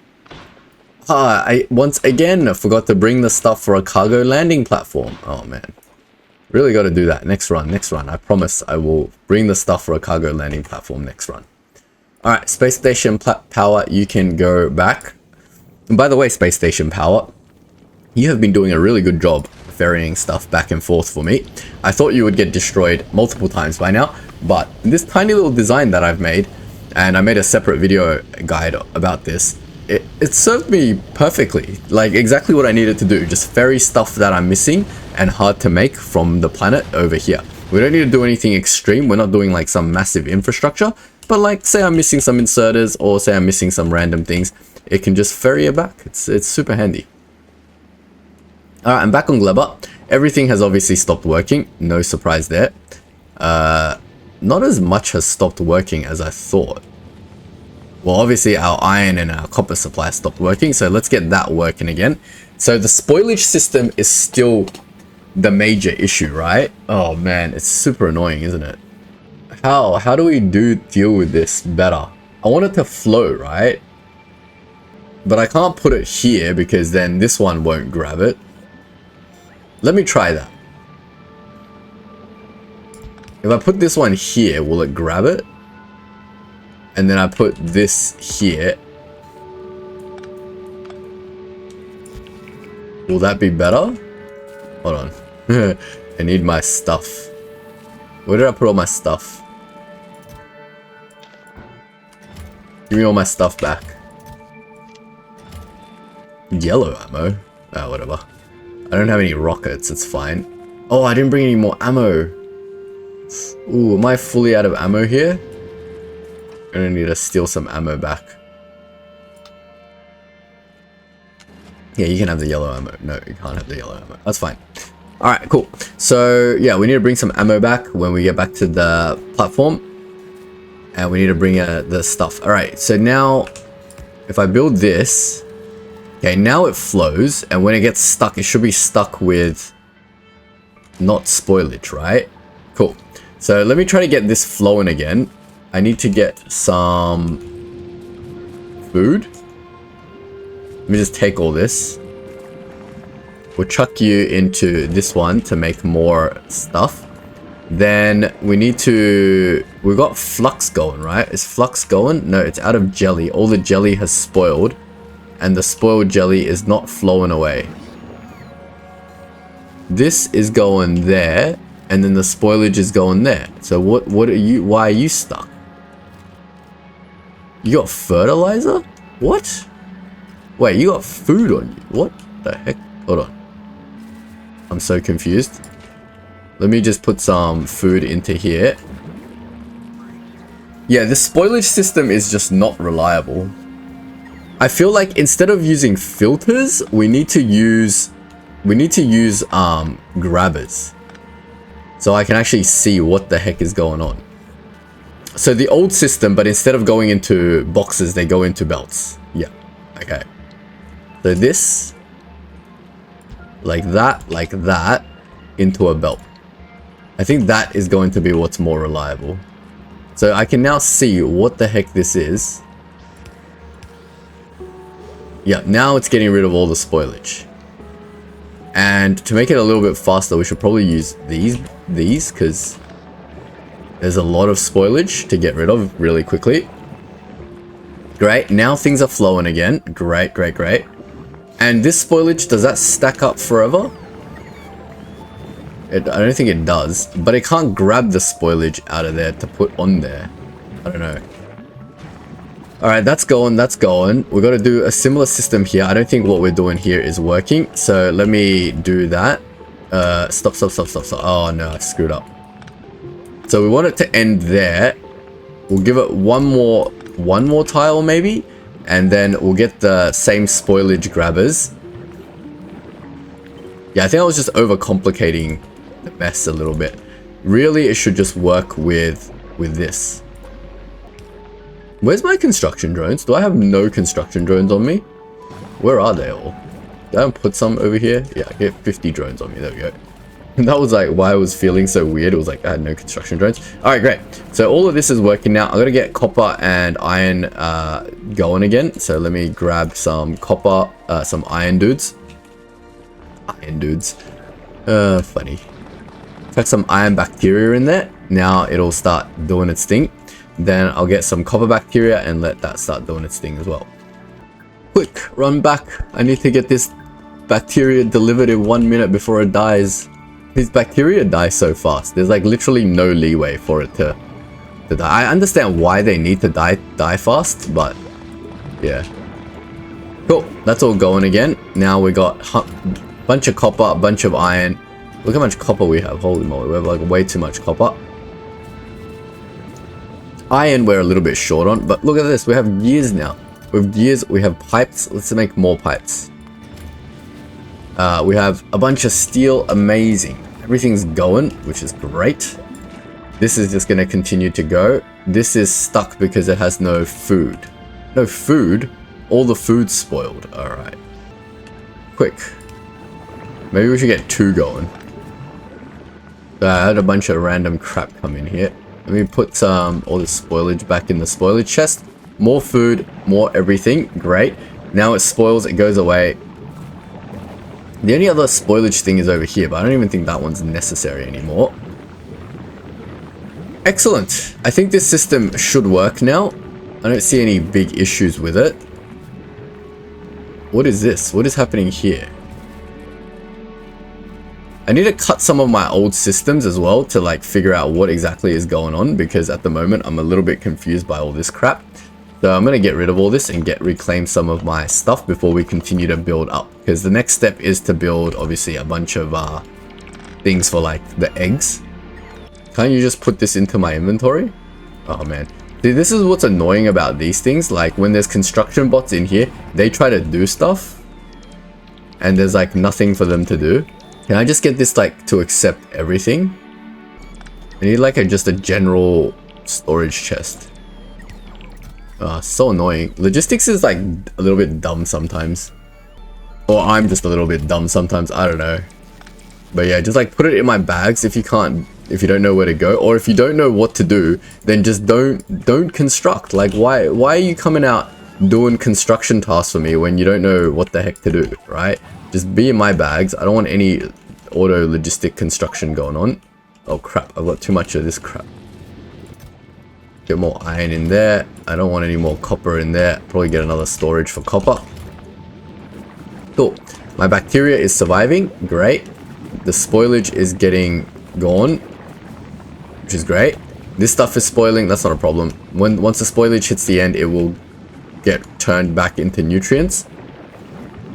I once again forgot to bring the stuff for a cargo landing platform. Oh man. Really got to do that next run. I promise I will bring the stuff for a cargo landing platform next run. Alright, space station power, you can go back. And by the way, space station power, you have been doing a really good job ferrying stuff back and forth for me. I thought you would get destroyed multiple times by now, but this tiny little design that I've made, and I made a separate video guide about this, it served me perfectly. Like exactly what I needed to do. Just ferry stuff that I'm missing and hard to make from the planet over here. We don't need to do anything extreme. We're not doing like some massive infrastructure. But like, say I'm missing some inserters, or say I'm missing some random things, it can just ferry it back. It's super handy. Alright, I'm back on Gleba. Everything has obviously stopped working. No surprise there. Not as much has stopped working as I thought. Well, obviously our iron and our copper supply stopped working, so let's get that working again. So the spoilage system is still the major issue, right? Oh man, it's super annoying, isn't it? How do we deal with this better? I want it to flow, right? But I can't put it here because then this one won't grab it. Let me try that. If I put this one here, will it grab it? And then I put this here. Will that be better? Hold on. I need my stuff. Where did I put all my stuff? Give me all my stuff back. Yellow ammo? Oh, whatever. I don't have any rockets, it's fine. Oh, I didn't bring any more ammo. Ooh, am I fully out of ammo here? I'm gonna need to steal some ammo back. Yeah, you can have the yellow ammo. No, you can't have the yellow ammo. That's fine. Alright, cool. So, yeah, we need to bring some ammo back when we get back to the platform. And we need to bring the stuff. Alright, so now, if I build this... Okay, now it flows, and when it gets stuck, it should be stuck with not spoilage, right? Cool. So let me try to get this flowing again. I need to get some food. Let me just take all this. We'll chuck you into this one to make more stuff. Then we need to... We've got flux going, right? Is flux going? No, it's out of jelly. All the jelly has spoiled. And the spoiled jelly is not flowing away. This is going there, and then the spoilage is going there. So what are you, why are you stuck? You got fertilizer? What? Wait, you got food on you. What the heck? Hold on. I'm so confused. Let me just put some food into here. Yeah, the spoilage system is just not reliable. I feel like instead of using filters, we need to use grabbers. So I can actually see what the heck is going on. So the old system, but instead of going into boxes, they go into belts. Yeah, okay. So this, like that, into a belt. I think that is going to be what's more reliable. So I can now see what the heck this is. Yeah, now it's getting rid of all the spoilage. And to make it a little bit faster, we should probably use these, because there's a lot of spoilage to get rid of really quickly. Great, now things are flowing again. Great, great, great. And this spoilage, does that stack up forever? I don't think it does, but it can't grab the spoilage out of there to put on there. I don't know. Alright, that's going, that's going. We've got to do a similar system here. I don't think what we're doing here is working. So let me do that. Stop. Oh no, I screwed up. So we want it to end there. We'll give it one more tile maybe. And then we'll get the same spoilage grabbers. Yeah, I think I was just overcomplicating the mess a little bit. Really, it should just work with this. Where's my construction drones? Do I have no construction drones on me? Where are they all? Did I put some over here? Yeah, I get 50 drones on me. There we go. And that was like why I was feeling so weird. It was like I had no construction drones. Alright, great. So all of this is working now. I'm going to get copper and iron going again. So let me grab some copper, some iron dudes. Iron dudes. Funny. Got some iron bacteria in there. Now it'll start doing its thing. Then I'll get some copper bacteria and let that start doing its thing as well. Quick, run back. I need to get this bacteria delivered in 1 minute before it dies. These bacteria die so fast. There's like literally no leeway for it to die. I understand why they need to die fast, but yeah. Cool, that's all going again. Now we got a bunch of copper, a bunch of iron. Look how much copper we have. Holy moly, we have like way too much copper. Iron we're a little bit short on, but look at this. We have gears now. With gears, we have pipes. Let's make more pipes. We have a bunch of steel. Amazing. Everything's going, which is great. This is just going to continue to go. This is stuck because it has no food. No food? All the food's spoiled. Alright. Quick. Maybe we should get 2 going. I had a bunch of random crap come in here. Let me put all this spoilage back in the spoilage chest. More food, more everything. Great. Now it spoils, it goes away. The only other spoilage thing is over here, but I don't even think that one's necessary anymore. Excellent. I think this system should work now. I don't see any big issues with it. What is this? What is happening here? I need to cut some of my old systems as well to like figure out what exactly is going on, because at the moment I'm a little bit confused by all this crap. So I'm going to get rid of all this and reclaim some of my stuff before we continue to build up, because the next step is to build obviously a bunch of things for like the eggs. Can't you just put this into my inventory? Oh man. See, this is what's annoying about these things. Like when there's construction bots in here, they try to do stuff and there's like nothing for them to do. Can I just get this like to accept everything? I need like just a general storage chest. So annoying. Logistics is like a little bit dumb sometimes. Or I'm just a little bit dumb sometimes, I don't know. But yeah, just like put it in my bags if you don't know where to go, or if you don't know what to do, then just don't construct. Like why are you coming out doing construction tasks for me when you don't know what the heck to do, right? Just be in my bags. I don't want any auto logistic construction going on. Oh crap, I've got too much of this crap. Get more iron in there. I don't want any more copper in there. Probably get another storage for copper. Cool. My bacteria is surviving. Great. The spoilage is getting gone, which is great. This stuff is spoiling. That's not a problem. Once the spoilage hits the end, it will get turned back into nutrients.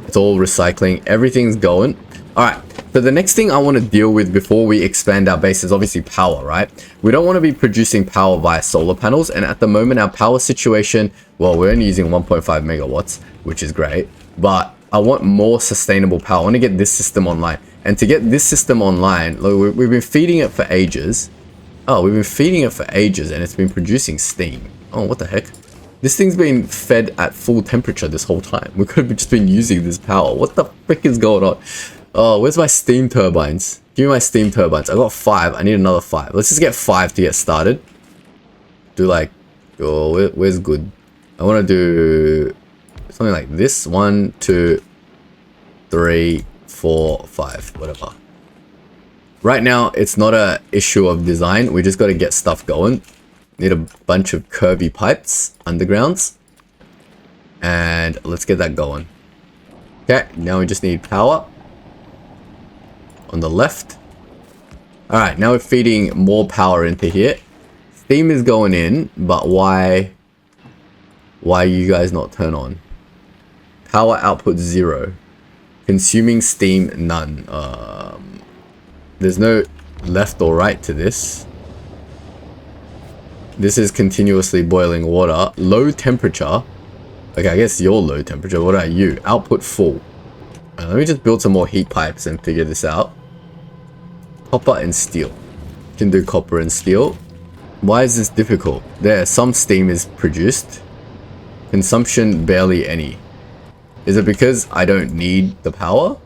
It's all recycling. Everything's going. All right. So the next thing I want to deal with before we expand our base is obviously power, right? We don't want to be producing power via solar panels. And at the moment, our power situation, well, we're only using 1.5 megawatts, which is great. But I want more sustainable power. I want to get this system online. And to get this system online, look, we've been feeding it for ages. Oh, we've been feeding it for ages and it's been producing steam. Oh, what the heck? This thing's been fed at full temperature this whole time. We could have just been using this power. What the frick is going on? Oh, where's my steam turbines? Give me my steam turbines. I got 5. I need another 5. Let's just get 5 to get started. Do like, oh, where's good? I want to do something like this. 1, 2, 3, 4, 5, whatever. Right now, it's not a issue of design. We just got to get stuff going. Need a bunch of curvy pipes, undergrounds. And let's get that going. Okay, now we just need power. On the left. Alright, now we're feeding more power into here. Steam is going in, but why you guys not turn on? Power output 0. Consuming steam none. There's no left or right to this. This is continuously boiling water. Low temperature. Okay, I guess you're low temperature. What are you? Output full. Let me just build some more heat pipes and figure this out. Copper and steel. Can do copper and steel. Why is this difficult? There, some steam is produced. Consumption barely any. Is it because I don't need the power?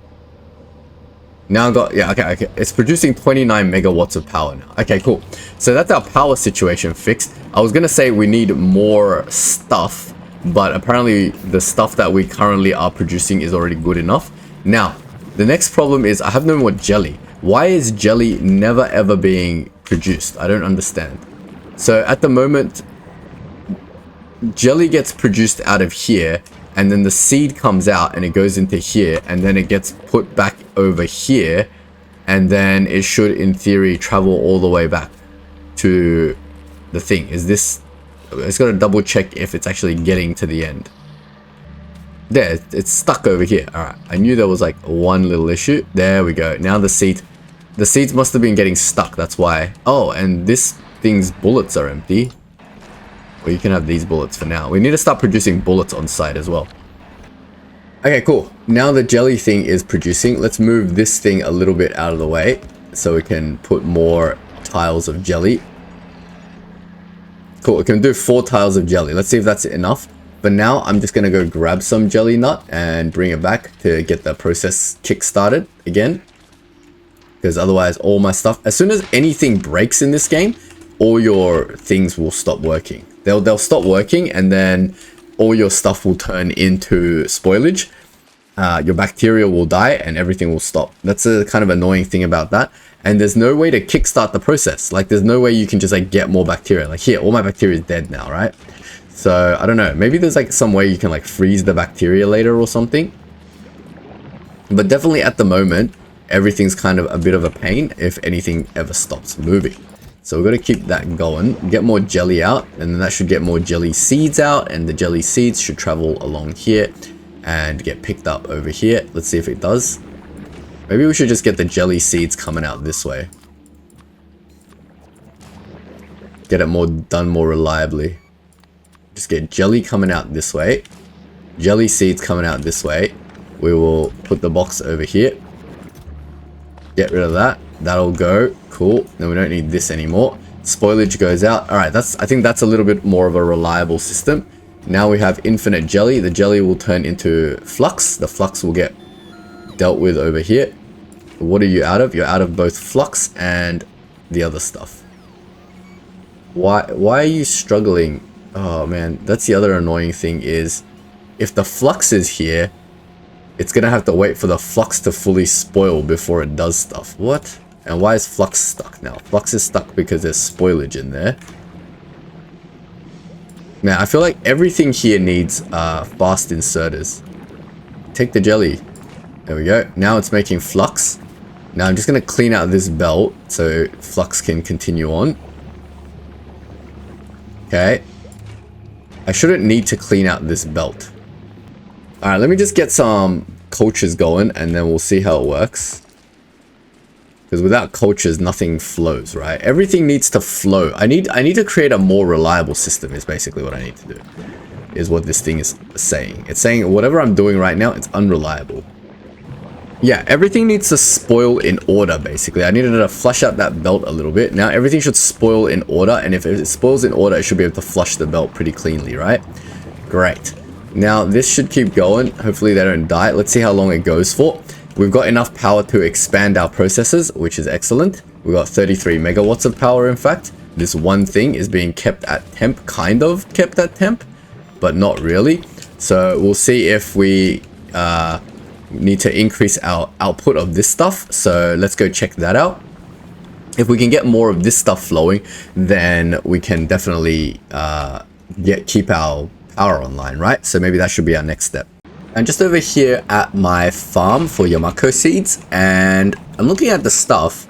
Now I got, yeah, okay. It's producing 29 megawatts of power now. Okay, cool. So that's our power situation fixed. I was gonna say we need more stuff, but apparently the stuff that we currently are producing is already good enough. Now, the next problem is I have no more jelly. Why is jelly never ever being produced? I don't understand. So at the moment, jelly gets produced out of here, and then the seed comes out and it goes into here, and then it gets put back over here, and then it should in theory travel all the way back to the thing. Is this, it's got to double check if it's actually getting to the end. There, it's stuck over here. All right, I knew there was like one little issue. There we go. Now the seeds must have been getting stuck. That's why. Oh, and this thing's bullets are empty. Or you can have these bullets for now. We need to start producing bullets on site as well. Okay, cool. Now the jelly thing is producing. Let's move this thing a little bit out of the way so we can put more tiles of jelly. Cool, we can do 4 tiles of jelly. Let's see if that's enough. But now I'm just going to go grab some jelly nut and bring it back to get the process kick-started again. Because otherwise all my stuff, as soon as anything breaks in this game, all your things will stop working. They'll stop working, and then all your stuff will turn into spoilage. Your bacteria will die and everything will stop. That's a kind of annoying thing about that. And there's no way to kickstart the process. Like, there's no way you can just like get more bacteria. Like here, all my bacteria is dead now, right? So I don't know, maybe there's like some way you can like freeze the bacteria later or something. But definitely at the moment, everything's kind of a bit of a pain if anything ever stops moving. So we've got to keep that going, get more jelly out, and then that should get more jelly seeds out, and the jelly seeds should travel along here and get picked up over here. Let's see if it does. Maybe we should just get the jelly seeds coming out this way. Get it done more reliably. Just get jelly coming out this way. Jelly seeds coming out this way. We will put the box over here. Get rid of that. That'll go. Cool. Then we don't need this anymore. Spoilage goes out. Alright, I think that's a little bit more of a reliable system. Now we have infinite jelly. The jelly will turn into flux. The flux will get dealt with over here. What are you out of? You're out of both flux and the other stuff. Why are you struggling? Oh man, that's the other annoying thing is if the flux is here, it's gonna have to wait for the flux to fully spoil before it does stuff. What? And why is flux stuck now? Flux is stuck because there's spoilage in there. Man, I feel like everything here needs fast inserters. Take the jelly. There we go. Now it's making flux. Now I'm just going to clean out this belt so flux can continue on. Okay. I shouldn't need to clean out this belt. Alright, let me just get some cultures going and then we'll see how it works. Because without cultures, nothing flows, right? Everything needs to flow. I need to create a more reliable system is basically what I need to do. Is what this thing is saying. It's saying whatever I'm doing right now, it's unreliable. Yeah, everything needs to spoil in order, basically. I needed to flush out that belt a little bit. Now everything should spoil in order, and if it spoils in order, it should be able to flush the belt pretty cleanly, right? Great. Now this should keep going. Hopefully they don't die. Let's see how long it goes for. We've got enough power to expand our processors, which is excellent. We've got 33 megawatts of power, in fact. This one thing is being kept at temp, kind of kept at temp, but not really. So we'll see if we need to increase our output of this stuff. So let's go check that out. If we can get more of this stuff flowing, then we can definitely keep our power online, right? So maybe that should be our next step. I'm just over here at my farm for Yamako seeds, and I'm looking at the stuff,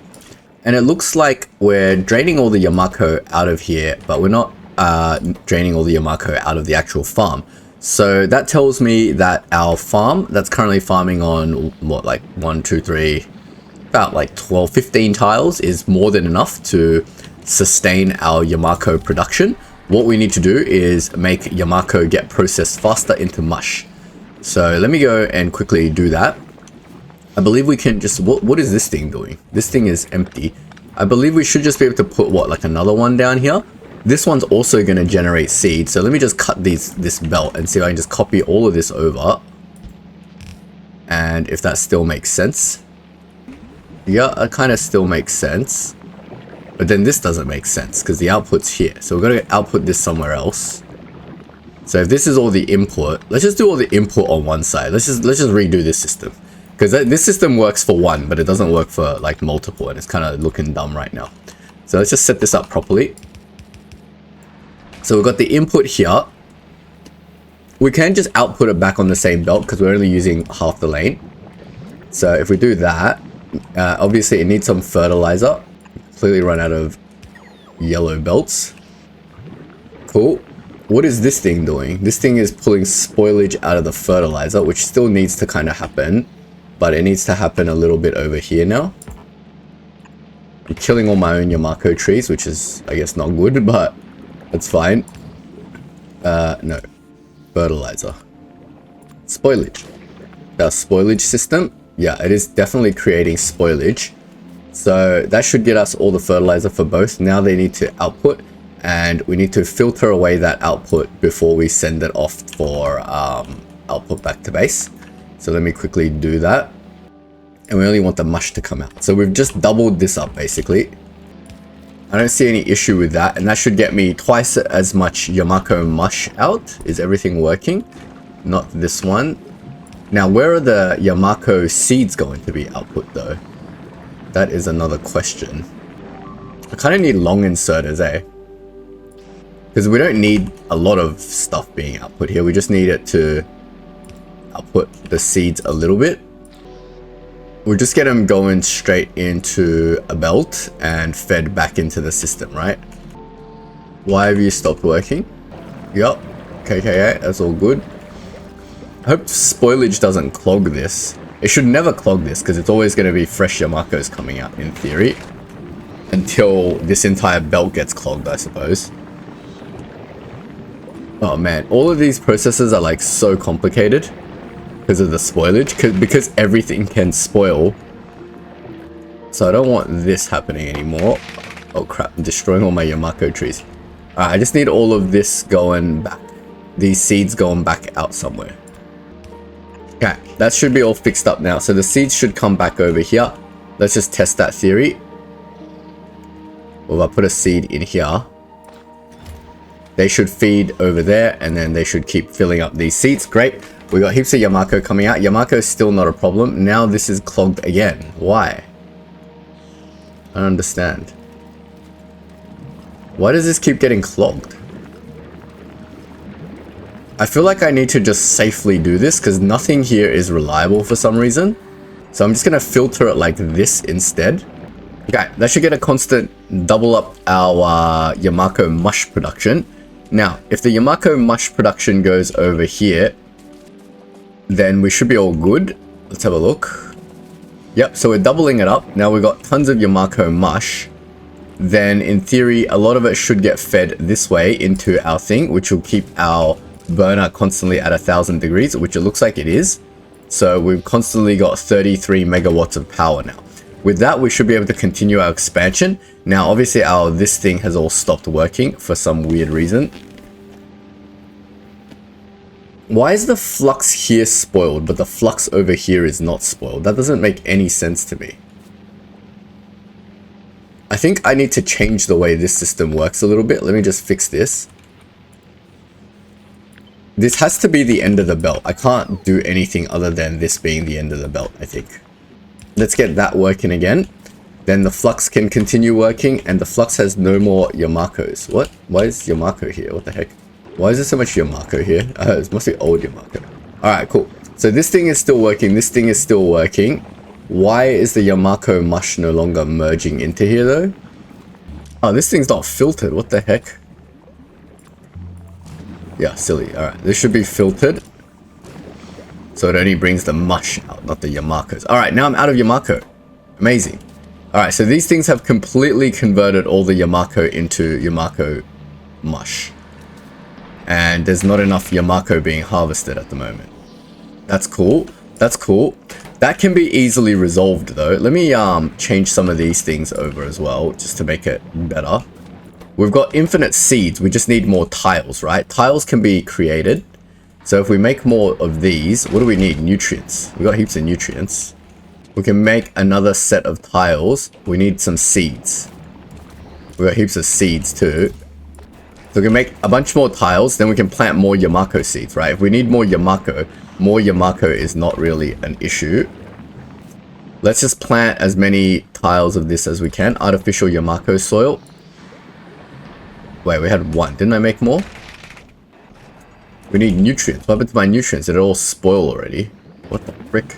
and it looks like we're draining all the Yamako out of here, but we're not draining all the Yamako out of the actual farm. So that tells me that our farm that's currently farming on what, like 1, 2, 3, about like 12, 15 tiles is more than enough to sustain our Yamako production. What we need to do is make Yamako get processed faster into mush. So let me go and quickly do that. I believe we can just, what is this thing doing? This thing is empty. I believe we should just be able to put what, like another one down here. This one's also going to generate seeds. So let me just cut this belt and see if I can just copy all of this over. And if that still makes sense. Yeah, it kind of still makes sense. But then this doesn't make sense because the output's here. So we're going to output this somewhere else. So if this is all the input, let's just do all the input on one side. Let's just redo this system. Because this system works for one, but it doesn't work for like multiple, and it's kind of looking dumb right now. So let's just set this up properly. So we've got the input here. We can just output it back on the same belt because we're only using half the lane. So if we do that, obviously it needs some fertilizer. Completely run out of yellow belts. Cool. What is this thing doing? This thing is pulling spoilage out of the fertilizer, which still needs to kind of happen, but it needs to happen a little bit over here now. I'm killing all my own Yamako trees, which is, I guess, not good, but that's fine. No. Fertilizer. Spoilage. Our spoilage system. Yeah, it is definitely creating spoilage. So that should get us all the fertilizer for both. Now they need to output, and we need to filter away that output before we send it off for output back to base. So let me quickly do that. And we only want the mush to come out. So we've just doubled this up basically. I don't see any issue with that, and that should get me twice as much Yamako mush out. Is everything working? Not this one. Now, where are the Yamako seeds going to be output though? That is another question. I kind of need long inserters, eh? Because we don't need a lot of stuff being output here. We just need it to output the seeds a little bit. We'll just get them going straight into a belt and fed back into the system, right? Why have you stopped working? Yup. KKA, that's all good. I hope spoilage doesn't clog this. It should never clog this because it's always going to be fresh Yamakos coming out in theory. Until this entire belt gets clogged, I suppose. Oh man, all of these processes are like so complicated. Because of the spoilage, because everything can spoil. So I don't want this happening anymore. Oh crap, I'm destroying all my Yamako trees. Alright, I just need all of this going back. These seeds going back out somewhere. Okay, that should be all fixed up now. So the seeds should come back over here. Let's just test that theory. Well, if I put a seed in here, they should feed over there, and then they should keep filling up these seeds. Great. We got heaps of Yamako coming out. Yamako is still not a problem. Now this is clogged again. Why? I don't understand. Why does this keep getting clogged? I feel like I need to just safely do this because nothing here is reliable for some reason. So I'm just going to filter it like this instead. Okay, that should get a constant double up our Yamako mush production. Now, if the Yamako mush production goes over here, then we should be all good. Let's have a look. Yep, so we're doubling it up. Now we've got tons of Yamako mush. Then in theory, a lot of it should get fed this way into our thing, which will keep our burner constantly at 1000 degrees, which it looks like it is. So we've constantly got 33 megawatts of power now. With that, we should be able to continue our expansion. Now, obviously, this thing has all stopped working for some weird reason. Why is the flux here spoiled, but the flux over here is not spoiled? That doesn't make any sense to me. I think I need to change the way this system works a little bit. Let me just fix this. This has to be the end of the belt. I can't do anything other than this being the end of the belt, I think. Let's get that working again. Then the flux can continue working, and the flux has no more Yamakos. What? Why is Yamako here? What the heck? Why is there so much Yamako here? It must be old Yamako. Alright, cool. So this thing is still working. This thing is still working. Why is the Yamako mush no longer merging into here though? Oh, this thing's not filtered. What the heck? Yeah, silly. Alright, this should be filtered. So it only brings the mush out, not the Yamakos. Alright, now I'm out of Yamako. Amazing. Alright, so these things have completely converted all the Yamako into Yamako mush. And there's not enough Yamako being harvested at the moment. That's cool. That's cool. That can be easily resolved though. Let me change some of these things over as well, just to make it better. We've got infinite seeds. We just need more tiles, right? Tiles can be created. So if we make more of these, what do we need? Nutrients. We've got heaps of nutrients. We can make another set of tiles. We need some seeds. We've got heaps of seeds too. So we can make a bunch more tiles, then we can plant more Yamako seeds, right? If we need more Yamako is not really an issue. Let's just plant as many tiles of this as we can. Artificial Yamako soil. Wait, we had one. Didn't I make more? We need nutrients. What happened to my nutrients? Did it all spoil already? What the frick?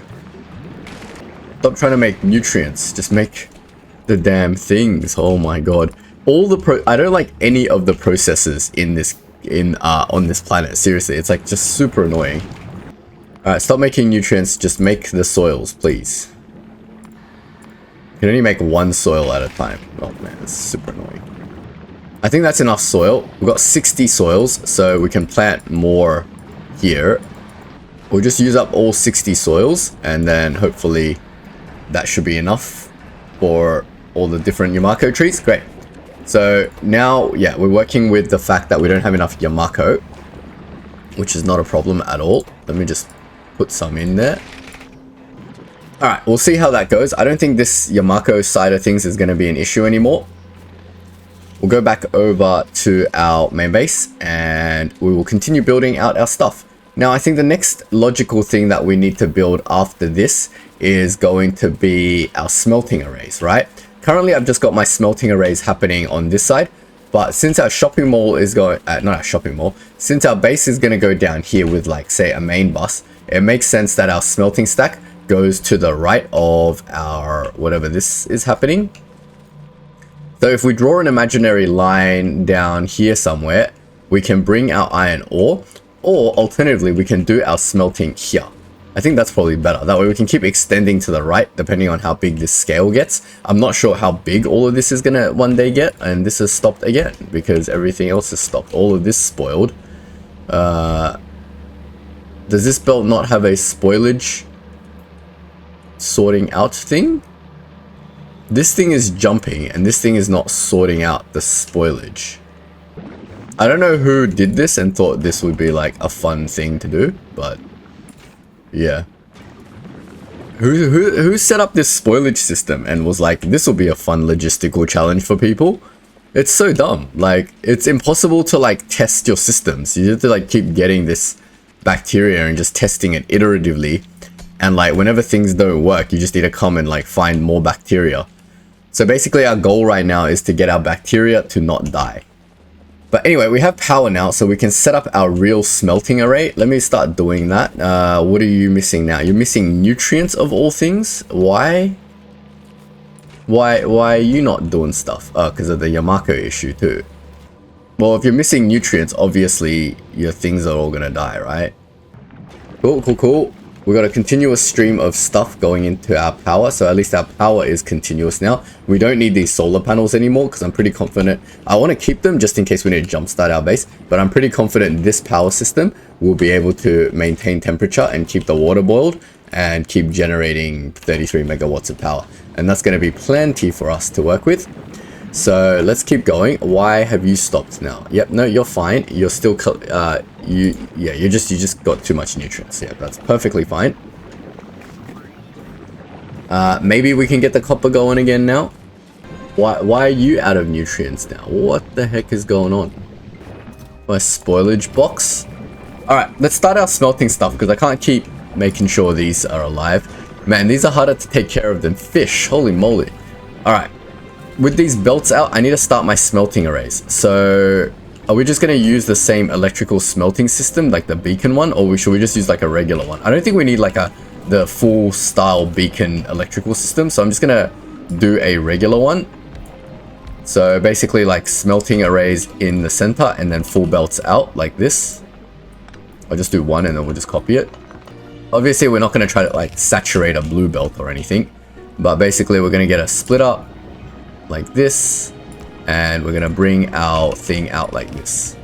Stop trying to make nutrients. Just make the damn things. Oh my god. I don't like any of the processes in this on this planet. Seriously, it's like just super annoying. Alright, stop making nutrients, just make the soils, please. You can only make one soil at a time. Oh man, it's super annoying. I think that's enough soil. We've got 60 soils, so we can plant more here. We'll just use up all 60 soils, and then hopefully that should be enough for all the different Yamako trees. Great. So now, yeah, we're working with the fact that we don't have enough Yamako, which is not a problem at all. Let me just put some in there. Alright, we'll see how that goes. I don't think this Yamako side of things is going to be an issue anymore. We'll go back over to our main base and we will continue building out our stuff. Now, I think the next logical thing that we need to build after this is going to be our smelting arrays, right? Currently, I've just got my smelting arrays happening on this side, but since our shopping mall is going, not our shopping mall, since our base is going to go down here with like, say, a main bus, it makes sense that our smelting stack goes to the right of our, whatever this is happening. So if we draw an imaginary line down here somewhere, we can bring our iron ore, or alternatively, we can do our smelting here. I think that's probably better. That way we can keep extending to the right, depending on how big this scale gets. I'm not sure how big all of this is gonna one day get, and this has stopped again, because everything else has stopped. All of this spoiled. Does this belt not have a spoilage sorting out thing? This thing is jumping, and this thing is not sorting out the spoilage. I don't know who did this and thought this would be like a fun thing to do, but yeah. Who set up this spoilage system and was like, this will be a fun logistical challenge for people? It's so dumb. Like, it's impossible to like test your systems. You have to like keep getting this bacteria and just testing it iteratively. And like whenever things don't work, you just need to come and like find more bacteria. So basically our goal right now is to get our bacteria to not die. But anyway, we have power now, so we can set up our real smelting array. Let me start doing that. What are you missing now? You're missing nutrients of all things. Why? Why are you not doing stuff? Oh, because of the Yamako issue too. Well, if you're missing nutrients, obviously your things are all gonna die, right? Cool. We've got a continuous stream of stuff going into our power, so at least our power is continuous now. We don't need these solar panels anymore because I'm pretty confident. I want to keep them just in case we need to jumpstart our base, but I'm pretty confident this power system will be able to maintain temperature and keep the water boiled and keep generating 33 megawatts of power. And that's going to be plenty for us to work with. So let's keep going. Why have you stopped now? Yep, no, you're fine. You're still you just got too much nutrients. Yeah, that's perfectly fine. Maybe we can get the copper going again now. Why are you out of nutrients now? What the heck is going on? My spoilage box. All right, let's start our smelting stuff because I can't keep making sure these are alive. Man, these are harder to take care of than fish. Holy moly. All right. With these belts out, I need to start my smelting arrays. So are we just going to use the same electrical smelting system, like the beacon one, or should we just use like a regular one? I don't think we need like the full style beacon electrical system, so I'm just going to do a regular one. So basically like smelting arrays in the center and then full belts out like this. I'll just do one and then we'll just copy it. Obviously, we're not going to try to like saturate a blue belt or anything, but basically we're going to get a splitter like this, and we're gonna bring our thing out like this.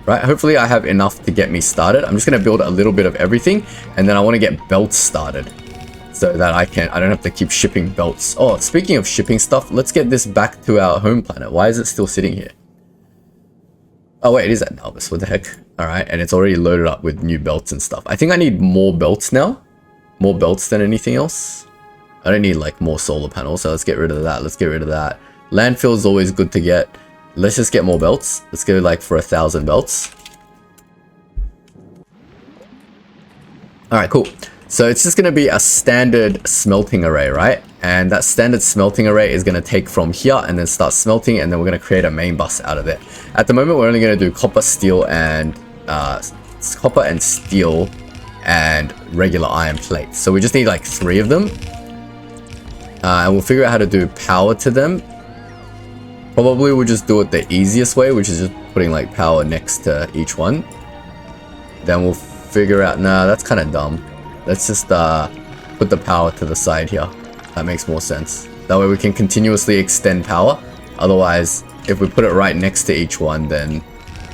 Right, hopefully I have enough to get me started. I'm just gonna build a little bit of everything, and then I want to get belts started so that I don't have to keep shipping belts. Oh, speaking of shipping stuff, let's get this back to our home planet. Why is it still sitting here? Oh wait, it is at Nalbus. What the heck? All right, and it's already loaded up with new belts and stuff. I think I need more belts now, more belts than anything else. I don't need like more solar panels, so let's get rid of that. Let's get rid of that. Landfill is always good to get. Let's just get more belts. Let's go like for 1,000 belts. Alright, cool. So it's just going to be a standard smelting array, right? And that standard smelting array is going to take from here and then start smelting, and then we're going to create a main bus out of it. At the moment, we're only going to do copper, steel, and regular iron plates. So we just need like 3 of them. And we'll figure out how to do power to them. Probably we'll just do it the easiest way, which is just putting like power next to each one. Then we'll figure out, nah, that's kind of dumb. Let's just put the power to the side here. That makes more sense. That way we can continuously extend power Otherwise, if we put it right next to each one, then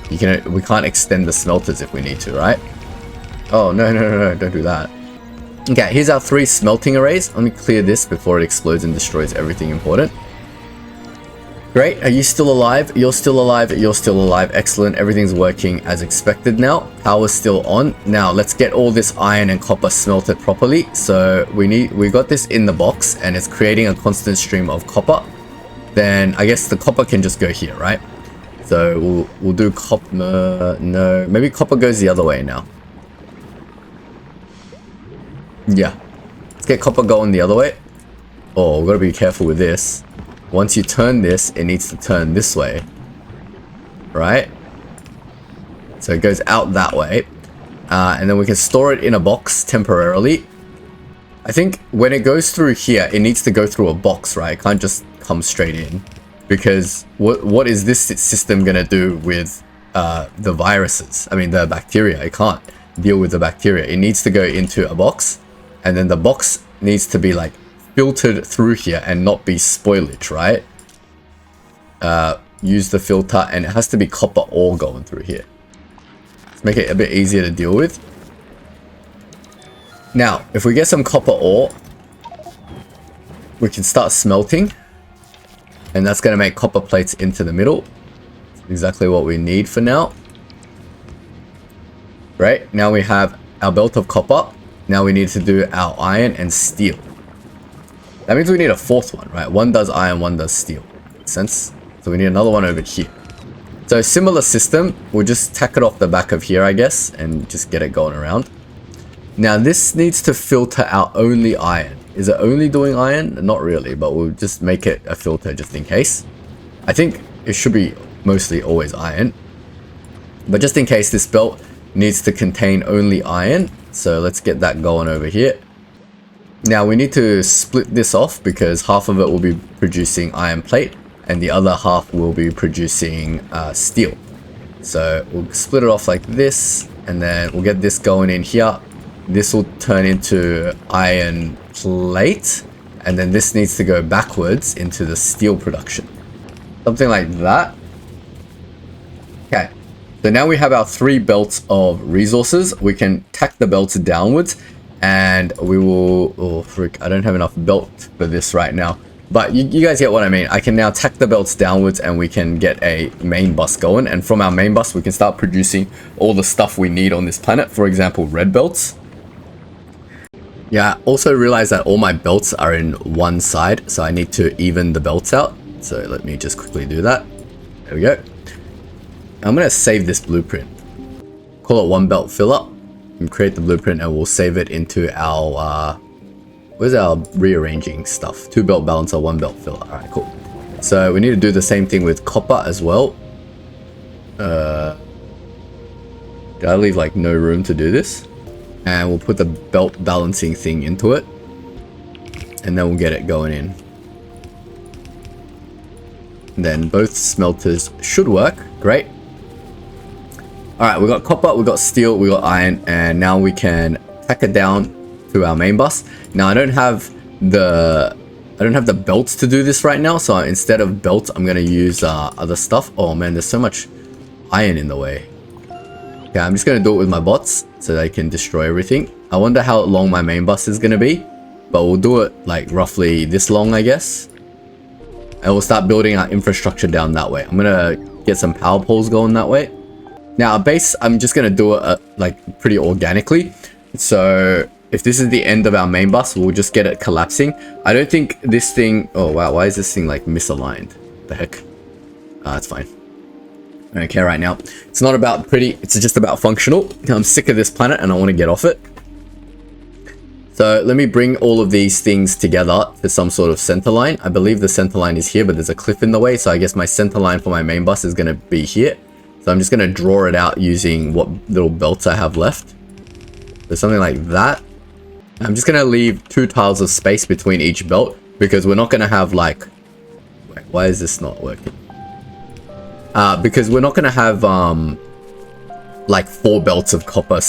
we can't extend the smelters if we need to, right? Oh, no, don't do that. Okay, here's our 3 smelting arrays. Let me clear this before it explodes and destroys everything important. Great, are you still alive? You're still alive, you're still alive. Excellent, everything's working as expected now. Power's still on. Now, let's get all this iron and copper smelted properly. So we got this in the box and it's creating a constant stream of copper. Then I guess the copper can just go here, right? So we'll do copper, no, maybe copper goes the other way now. Yeah, let's get copper going the other way. Oh, we've got to be careful with this. Once you turn this, it needs to turn this way, right? So it goes out that way, and then we can store it in a box temporarily. I think when it goes through here, it needs to go through a box, right? It can't just come straight in, because what is this system gonna do with the viruses? I mean, the bacteria. It can't deal with the bacteria. It needs to go into a box, and then the box needs to be like filtered through here and not be spoilage, right? Use the filter, and it has to be copper ore going through here. Let's make it a bit easier to deal with. Now, if we get some copper ore, we can start smelting, and that's going to make copper plates into the middle. That's exactly what we need for now. Right, now we have our belt of copper. Now we need to do our iron and steel. That means we need a 4th one, right? One does iron, one does steel. Makes sense? So we need another one over here. So similar system, we'll just tack it off the back of here, I guess, and just get it going around. Now this needs to filter out only iron. Is it only doing iron? Not really, but we'll just make it a filter just in case. I think it should be mostly always iron. But just in case, this belt needs to contain only iron. So let's get that going over here. Now we need to split this off because half of it will be producing iron plate and the other half will be producing steel. So we'll split it off like this, and then we'll get this going in here. This will turn into iron plate, and then this needs to go backwards into the steel production. Something like that. Okay. So now we have our 3 belts of resources. We can tack the belts downwards, and we will... Oh, frick. I don't have enough belt for this right now. But you guys get what I mean. I can now tack the belts downwards, and we can get a main bus going. And from our main bus, we can start producing all the stuff we need on this planet. For example, red belts. Yeah, also realize that all my belts are in one side, so I need to even the belts out. So let me just quickly do that. There we go. I'm going to save this blueprint. Call it 1 belt filler. And create the blueprint, and we'll save it into our... where's our rearranging stuff? 2 belt balancer, 1 belt filler. Alright, cool. So we need to do the same thing with copper as well. Did I leave like no room to do this? And we'll put the belt balancing thing into it. And then we'll get it going in. And then both smelters should work. Great. Alright, we got copper, we got steel, we got iron, and now we can tack it down to our main bus. Now I don't have the belts to do this right now, so instead of belts I'm gonna use other stuff. Oh man, there's so much iron in the way. Okay, I'm just gonna do it with my bots so they can destroy everything. I wonder how long my main bus is gonna be, but we'll do it like roughly this long, I guess. And we'll start building our infrastructure down that way. I'm gonna get some power poles going that way. Now our base, I'm just gonna do it like pretty organically. So if this is the end of our main bus, we'll just get it collapsing. I don't think this thing... Oh wow, why is this thing like misaligned? The heck? It's fine. I don't care right now. It's not about pretty, it's just about functional. I'm sick of this planet and I want to get off it. So let me bring all of these things together to some sort of center line. I believe the center line is here, but there's a cliff in the way. So I guess my center line for my main bus is going to be here. So I'm just going to draw it out using what little belts I have left. So something like that. I'm just going to leave 2 tiles of space between each belt because we're not going to have like... Wait, why is this not working? Because we're not going to have like 4 belts of copper,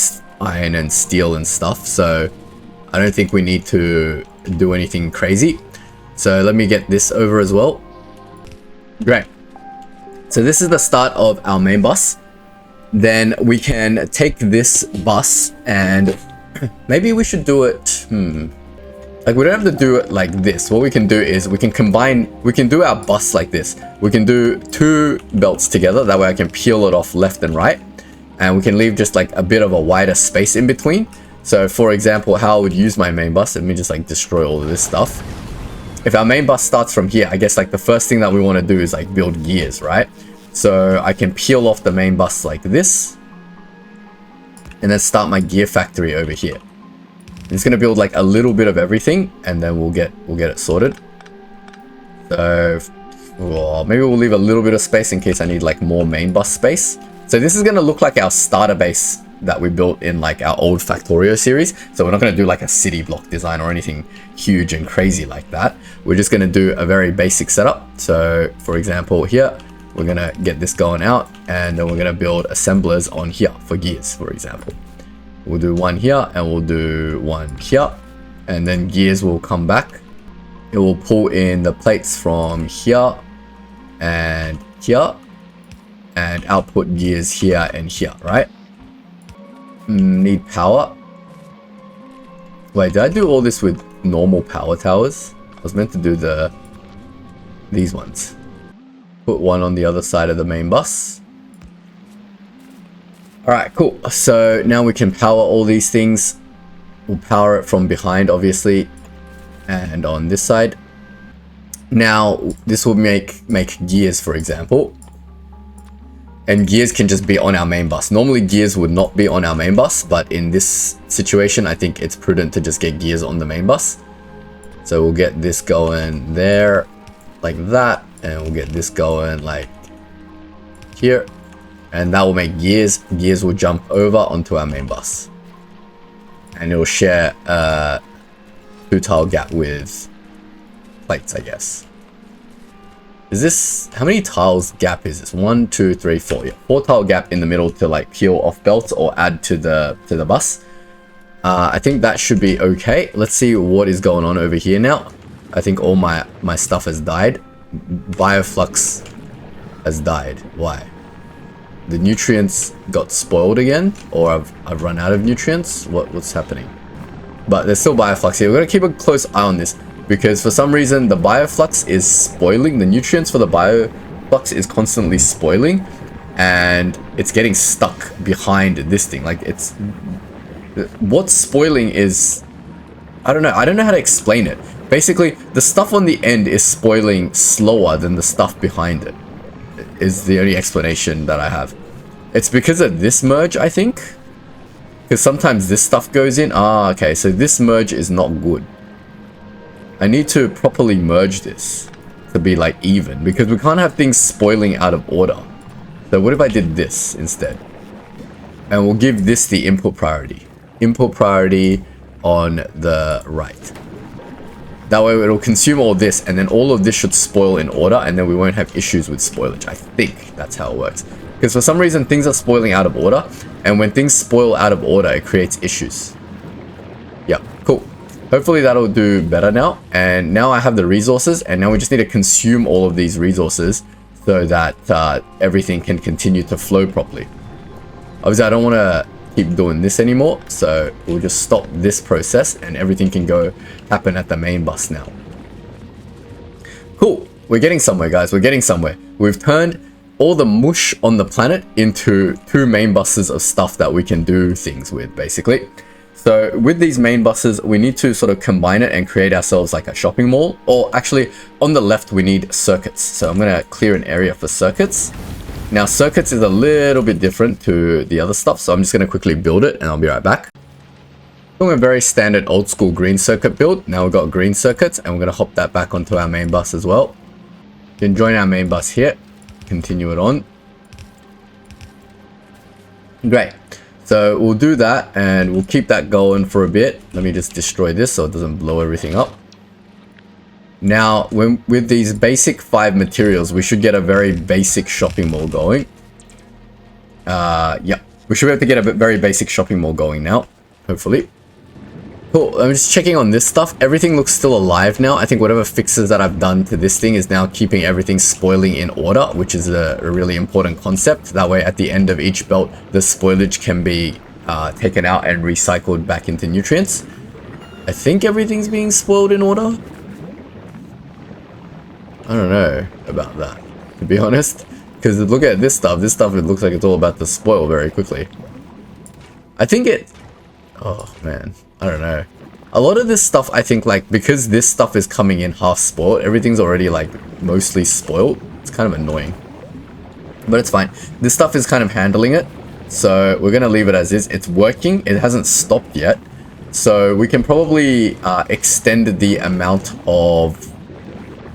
iron and steel and stuff. So I don't think we need to do anything crazy. So let me get this over as well. Great. So this is the start of our main bus. Then we can take this bus and maybe we should do it. Like we don't have to do it like this. What we can do is we can do our bus like this. We can do two belts together. That way I can peel it off left and right. And we can leave just like a bit of a wider space in between. So for example, how I would use my main bus, let me just like destroy all of this stuff. If our main bus starts from here, I guess like the first thing that we want to do is like build gears, right? So I can peel off the main bus like this. And then start my gear factory over here. It's gonna build like a little bit of everything, and then we'll get it sorted. So, well, maybe we'll leave a little bit of space in case I need like more main bus space. So this is gonna look like our starter base that we built in like our old Factorio series. So we're not gonna do like a city block design or anything huge and crazy like that. We're just gonna do a very basic setup. So for example, here we're gonna get this going out, and then we're gonna build assemblers on here for gears, for example. We'll do one here and we'll do one here, and then gears will come back. It will pull in the plates from here and here and output gears here and here, right? Need power. Wait, did I do all this with normal power towers? I was meant to do these ones. Put one on the other side of the main bus. Alright, cool. So now we can power all these things. We'll power it from behind, obviously, and on this side. Now, this will make gears, for example. And gears can just be on our main bus. Normally, gears would not be on our main bus, but in this situation, I think it's prudent to just get gears on the main bus. So we'll get this going there, like that, and we'll get this going like here. And that will make gears. Gears will jump over onto our main bus. And it will share a 2-tile gap with plates, I guess. Is this... how many tiles gap is this? 1, 2, 3, 4. Yeah, 4-tile gap in the middle to like peel off belts or add to the bus. I think that should be okay. Let's see what is going on over here now. I think all my stuff has died. Bioflux has died. Why? The nutrients got spoiled again, or I've run out of nutrients. What's happening? But there's still bioflux here. We're gonna keep a close eye on this, because for some reason the bioflux is spoiling. The nutrients for the bioflux is constantly spoiling, and it's getting stuck behind this thing. Like it's... what's spoiling is... I don't know how to explain it. Basically, the stuff on the end is spoiling slower than the stuff behind it. Is the only explanation that I have. It's because of this merge, I think. Because sometimes this stuff goes in. Ah, okay, so this merge is not good. I need to properly merge this to be like even, because we can't have things spoiling out of order. So what if I did this instead? And we'll give this the input priority. Input priority on the right. That way it'll consume all this, and then all of this should spoil in order, and then we won't have issues with spoilage. I think that's how it works. Because for some reason things are spoiling out of order, and when things spoil out of order, it creates issues. Yeah, cool. Hopefully that'll do better now. And now I have the resources, and now we just need to consume all of these resources so that everything can continue to flow properly. Obviously, I don't want to keep doing this anymore, so we'll just stop this process and everything can go happen at the main bus now. Cool. We're getting somewhere, guys. We're getting somewhere. We've turned all the mush on the planet into 2 main buses of stuff that we can do things with, basically. So with these main buses, we need to sort of combine it and create ourselves like a shopping mall. Or actually, on the left, we need circuits. So I'm going to clear an area for circuits. Now, circuits is a little bit different to the other stuff, so I'm just going to quickly build it, and I'll be right back. Doing a very standard old school green circuit build. Now we've got green circuits, and we're going to hop that back onto our main bus as well. You can join our main bus here. Continue it on. Great. So we'll do that, and we'll keep that going for a bit. Let me just destroy this so it doesn't blow everything up. Now, with these basic 5 materials, we should get a very basic shopping mall going. Yeah, we should be able to get a very basic shopping mall going now, hopefully. Cool, I'm just checking on this stuff. Everything looks still alive now. I think whatever fixes that I've done to this thing is now keeping everything spoiling in order, which is a really important concept. That way at the end of each belt, the spoilage can be taken out and recycled back into nutrients. I think everything's being spoiled in order. I don't know about that, to be honest. Because look at this stuff. This stuff, it looks like it's all about to spoil very quickly. I think it... Oh, man. I don't know. A lot of this stuff, I think, like, because this stuff is coming in half spoiled, everything's already, like, mostly spoiled. It's kind of annoying. But it's fine. This stuff is kind of handling it. So we're going to leave it as is. It's working. It hasn't stopped yet. So we can probably extend the amount of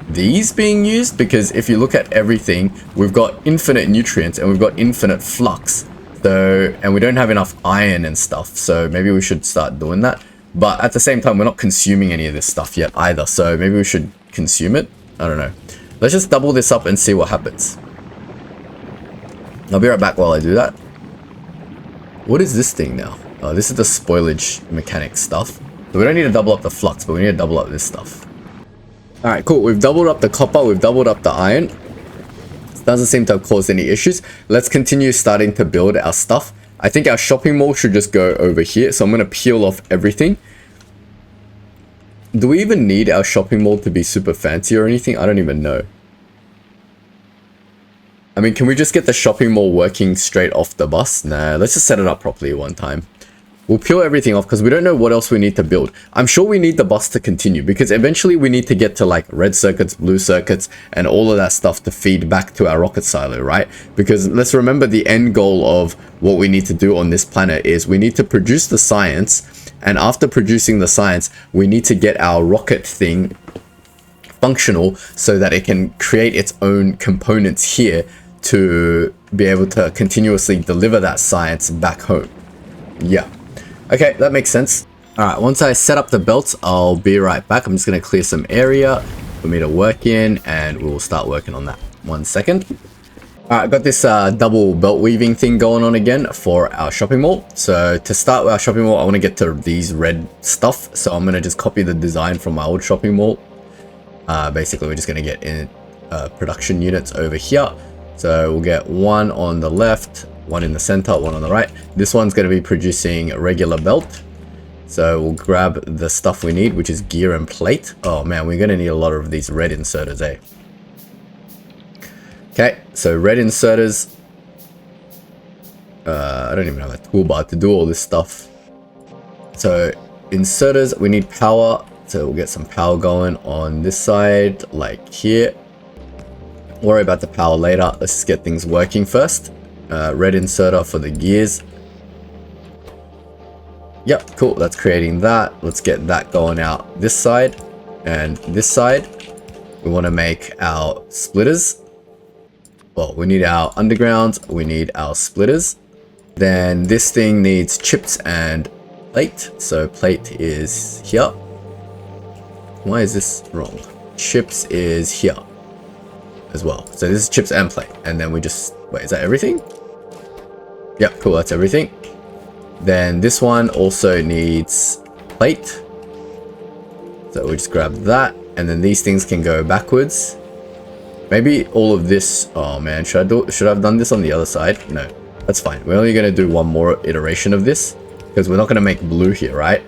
these being used, because if you look at everything, we've got infinite nutrients and we've got infinite flux. So, and we don't have enough iron and stuff, so maybe we should start doing that. But at the same time, we're not consuming any of this stuff yet either, so maybe we should consume it. I don't know. Let's just double this up and see what happens. I'll be right back while I do that. What is this thing now? Oh, this is the spoilage mechanic stuff. So we don't need to double up the flux, but we need to double up this stuff. Alright, cool. We've doubled up the copper, we've doubled up the iron. Doesn't seem to have caused any issues. Let's continue starting to build our stuff. I think our shopping mall should just go over here. So I'm going to peel off everything. Do we even need our shopping mall to be super fancy or anything? I don't even know. I mean, can we just get the shopping mall working straight off the bus? Nah, let's just set it up properly one time. We'll peel everything off because we don't know what else we need to build. I'm sure we need the bus to continue because eventually we need to get to like red circuits, blue circuits, and all of that stuff to feed back to our rocket silo, right? Because let's remember the end goal of what we need to do on this planet is we need to produce the science, and after producing the science, we need to get our rocket thing functional so that it can create its own components here to be able to continuously deliver that science back home. Yeah. Okay, that makes sense. Alright, once I set up the belts, I'll be right back. I'm just going to clear some area for me to work in, and we'll start working on that. 1 second. Alright, got this double belt weaving thing going on again for our shopping mall. So to start with our shopping mall, I want to get to these red stuff. So I'm going to just copy the design from my old shopping mall. Basically, we're just going to get in production units over here. So we'll get one on the left, one in the center, one on the right. This one's going to be producing a regular belt. So we'll grab the stuff we need, which is gear and plate. Oh man, we're going to need a lot of these red inserters, eh? Okay, so red inserters. I don't even have a toolbar to do all this stuff. So inserters, we need power. So we'll get some power going on this side, like here. Worry about the power later. Let's just get things working first. Red inserter for the gears. Yep, cool. That's creating that. Let's get that going out this side and this side. We want to make our splitters. Well, we need our undergrounds. We need our splitters. Then this thing needs chips and plate. So plate is here. Why is this wrong? Chips is here as well. So this is chips and plate. And then we just... Wait, is that everything? Yep, cool. That's everything. Then this one also needs plate. So we just grab that. And then these things can go backwards. Maybe all of this... Oh man, should I have done this on the other side? No, that's fine. We're only going to do one more iteration of this. Because we're not going to make blue here, right?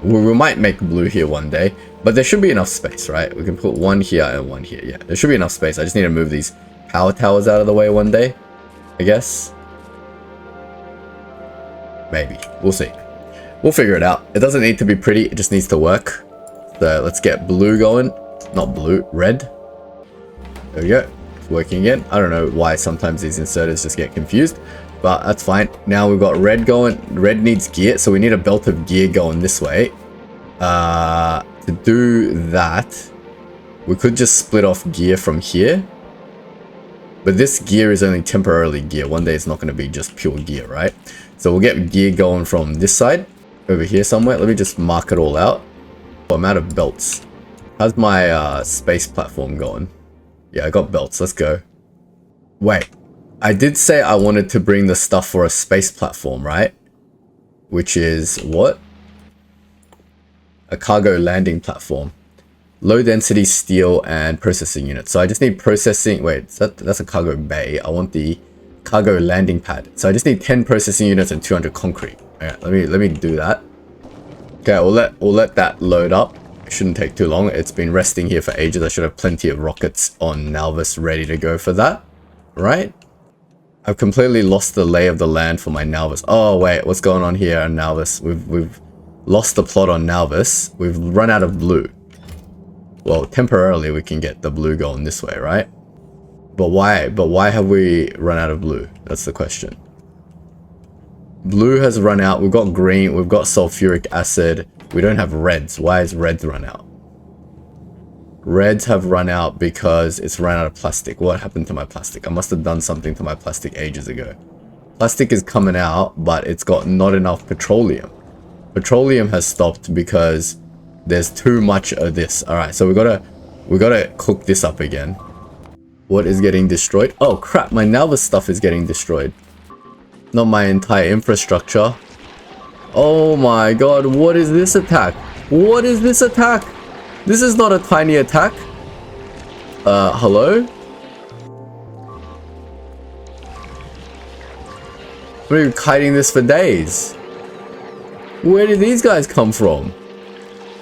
We might make blue here one day. But there should be enough space, right? We can put one here and one here. Yeah, there should be enough space. I just need to move these power towers out of the way one day, I guess. Maybe. We'll see. We'll figure it out. It doesn't need to be pretty. It just needs to work. So let's get blue going. Not blue, red. There we go. It's working again. I don't know why sometimes these inserters just get confused. But that's fine. Now we've got red going. Red needs gear. So we need a belt of gear going this way. To do that, we could just split off gear from here. But this gear is only temporarily gear. One day it's not going to be just pure gear, right? So we'll get gear going from this side over here somewhere. Let me just mark it all out. Oh, I'm out of belts. How's my space platform going? Yeah, I got belts. Let's go. Wait. I did say I wanted to bring the stuff for a space platform, right? Which is what? A cargo landing platform. Low density steel and processing units. So I just need processing. Wait, that's a cargo bay. I want the cargo landing pad. So I just need 10 processing units and 200 concrete. Alright, let me do that. Okay, we'll let that load up. It shouldn't take too long. It's been resting here for ages. I should have plenty of rockets on Nalvis ready to go for that. Right? I've completely lost the lay of the land for my Nalvis. Oh wait, what's going on here on Nalvis? We've lost the plot on Nalvis. We've run out of blue. Well, temporarily we can get the blue going this way, right? But why have we run out of blue? That's the question. Blue has run out. We've got green. We've got sulfuric acid. We don't have reds. Why is reds run out? Reds have run out because it's run out of plastic. What happened to my plastic? I must have done something to my plastic ages ago. Plastic is coming out, but it's got not enough petroleum. Petroleum has stopped because there's too much of this. Alright, so we gotta cook this up again. What is getting destroyed? Oh crap, my Nalvis stuff is getting destroyed. Not my entire infrastructure. Oh my god, what is this attack? What is this attack? This is not a tiny attack. Hello? We've been kiting this for days. Where did these guys come from?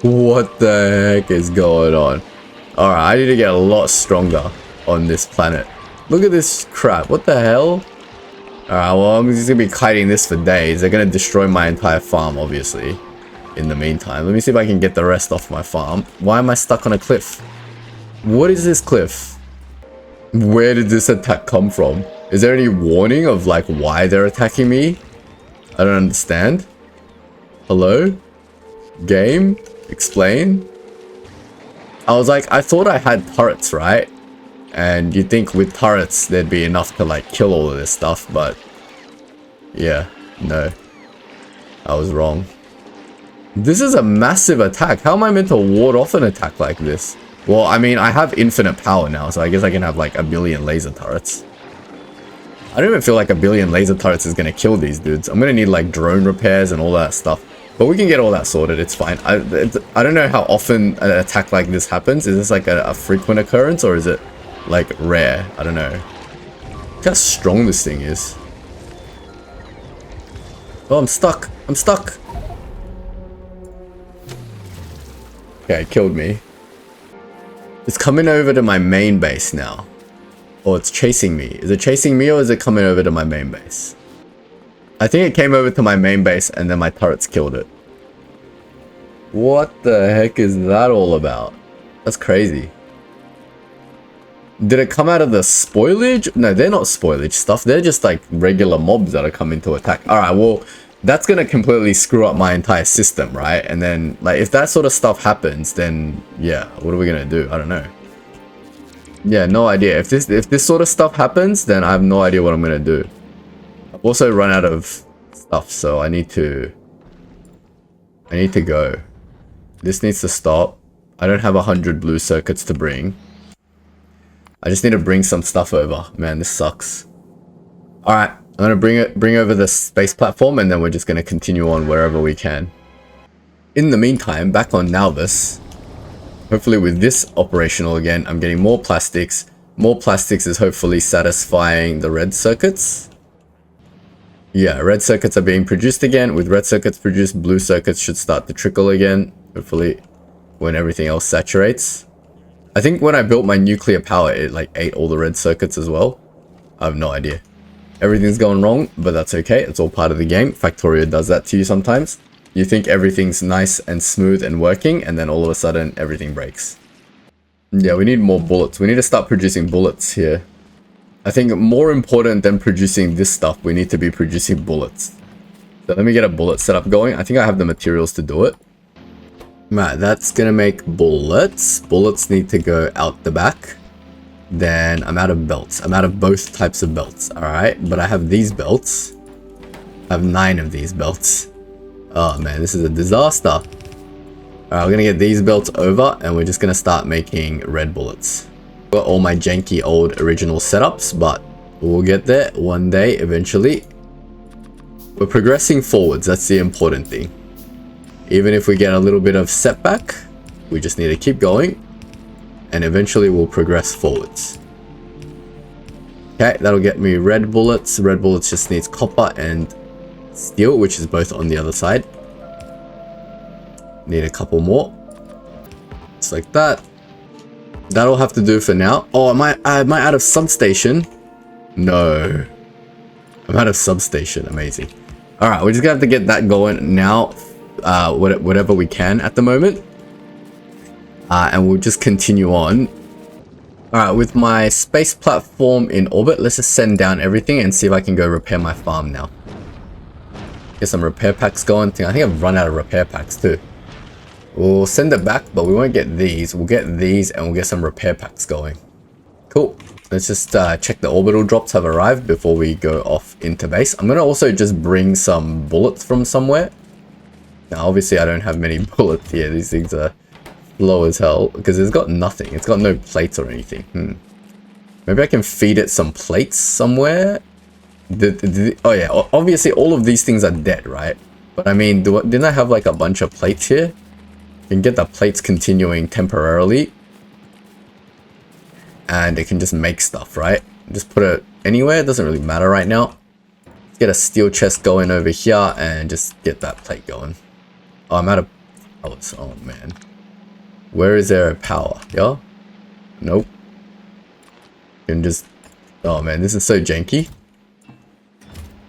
What the heck is going on? Alright, I need to get a lot stronger on this planet. Look at this crap. What the hell? Alright, well, I'm just gonna be kiting this for days. They're gonna destroy my entire farm, obviously. In the meantime, let me see if I can get the rest off my farm. Why am I stuck on a cliff? What is this cliff? Where did this attack come from? Is there any warning of like why they're attacking me? I don't understand. Hello? Game? Explain? I was like, I thought I had turrets, right? And you'd think with turrets there'd be enough to like kill all of this stuff, but yeah, no. I was wrong. This is a massive attack. How am I meant to ward off an attack like this? Well, I mean, I have infinite power now, so I guess I can have like a billion laser turrets. I don't even feel like a billion laser turrets is gonna kill these dudes. I'm gonna need like drone repairs and all that stuff. But we can get all that sorted, it's fine. I don't know how often an attack like this happens. Is this like a frequent occurrence or is it like rare? I don't know. Look how strong this thing is. Oh, I'm stuck. I'm stuck. Okay, it killed me. It's coming over to my main base now. Or it's chasing me. Is it chasing me or is it coming over to my main base? I think it came over to my main base and then my turrets killed it. What the heck is that all about? That's crazy. Did it come out of the spoilage? No, they're not spoilage stuff. They're just like regular mobs that are coming to attack. Alright, well, that's gonna completely screw up my entire system, right? And then, like, if that sort of stuff happens, then, yeah, what are we gonna do? I don't know. Yeah, no idea. If this sort of stuff happens, then I have no idea what I'm gonna do. I've also run out of stuff, so I need to go. This needs to stop. I don't have 100 blue circuits to bring. I just need to bring some stuff over. Man, this sucks. Alright, I'm gonna bring over the space platform and then we're just gonna continue on wherever we can. In the meantime, back on Nalvis, hopefully with this operational again, I'm getting more plastics. More plastics is hopefully satisfying the red circuits. Yeah, red circuits are being produced again. With red circuits produced, blue circuits should start to trickle again. Hopefully when everything else saturates. I think when I built my nuclear power, it like ate all the red circuits as well. I have no idea. Everything's going wrong, but that's okay. It's all part of the game. Factorio does that to you sometimes. You think everything's nice and smooth and working, and then all of a sudden everything breaks. Yeah, we need more bullets. We need to start producing bullets here. I think more important than producing this stuff, we need to be producing bullets. So let me get a bullet setup going. I think I have the materials to do it. Right, that's gonna make bullets. Bullets need to go out the back. Then I'm out of belts. I'm out of both types of belts. Alright, but I have these belts. I have 9 of these belts. Oh man, this is a disaster. Alright, we're gonna get these belts over and we're just gonna start making red bullets. Got all my janky old original setups, but we'll get there one day eventually. We're progressing forwards, that's the important thing. Even if we get a little bit of setback, we just need to keep going, and eventually we'll progress forwards. Okay, that'll get me red bullets. Red bullets just needs copper and steel, which is both on the other side. Need a couple more. Just like that. That'll have to do for now. Oh, am I out of substation? No. I'm out of substation. Amazing. Alright, we're just gonna have to get that going now. Whatever we can at the moment. And we'll just continue on. Alright, with my space platform in orbit, let's just send down everything and see if I can go repair my farm now. Get some repair packs going. I think I've run out of repair packs too. We'll send it back, but we won't get these. We'll get these and we'll get some repair packs going. Cool. Let's just check the orbital drops have arrived before we go off into base. I'm going to also just bring some bullets from somewhere. Now, obviously, I don't have many bullets here. These things are low as hell because it's got nothing. It's got no plates or anything. Maybe I can feed it some plates somewhere. Oh yeah, obviously all of these things are dead, right? But I mean, didn't I have like a bunch of plates here? You can get the plates continuing temporarily. And it can just make stuff, right? Just put it anywhere, it doesn't really matter right now. Let's get a steel chest going over here and just get that plate going. Oh, I'm out of pellets. Oh man. Where is there a power? Yeah? Nope. You can just... Oh man, this is so janky.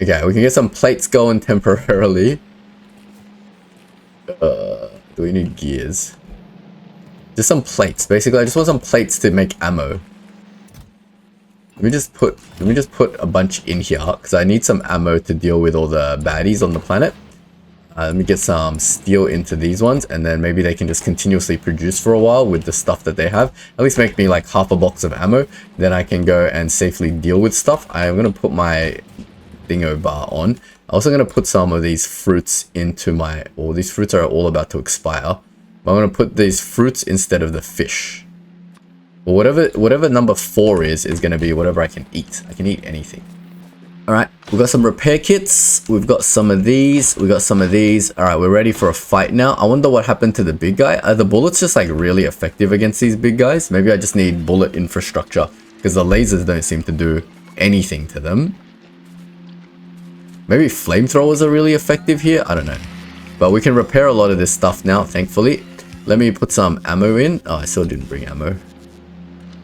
Okay, we can get some plates going temporarily. Do we need gears? Just some plates. Basically, I just want some plates to make ammo. Let me just put a bunch in here because I need some ammo to deal with all the baddies on the planet. Let me get some steel into these ones, and then maybe they can just continuously produce for a while with the stuff that they have. At least make me like half a box of ammo. Then I can go and safely deal with stuff. I'm gonna put my dingo bar on. I'm also gonna put some of these fruits into my... Well, these fruits are all about to expire. But I'm gonna put these fruits instead of the fish. Well, whatever number 4 is gonna be whatever I can eat. I can eat anything. Alright, we've got some repair kits. We've got some of these. We got some of these. Alright, we're ready for a fight now. I wonder what happened to the big guy. Are the bullets just like really effective against these big guys? Maybe I just need bullet infrastructure because the lasers don't seem to do anything to them. Maybe flamethrowers are really effective here. I don't know. But we can repair a lot of this stuff now, thankfully. Let me put some ammo in. Oh, I still didn't bring ammo.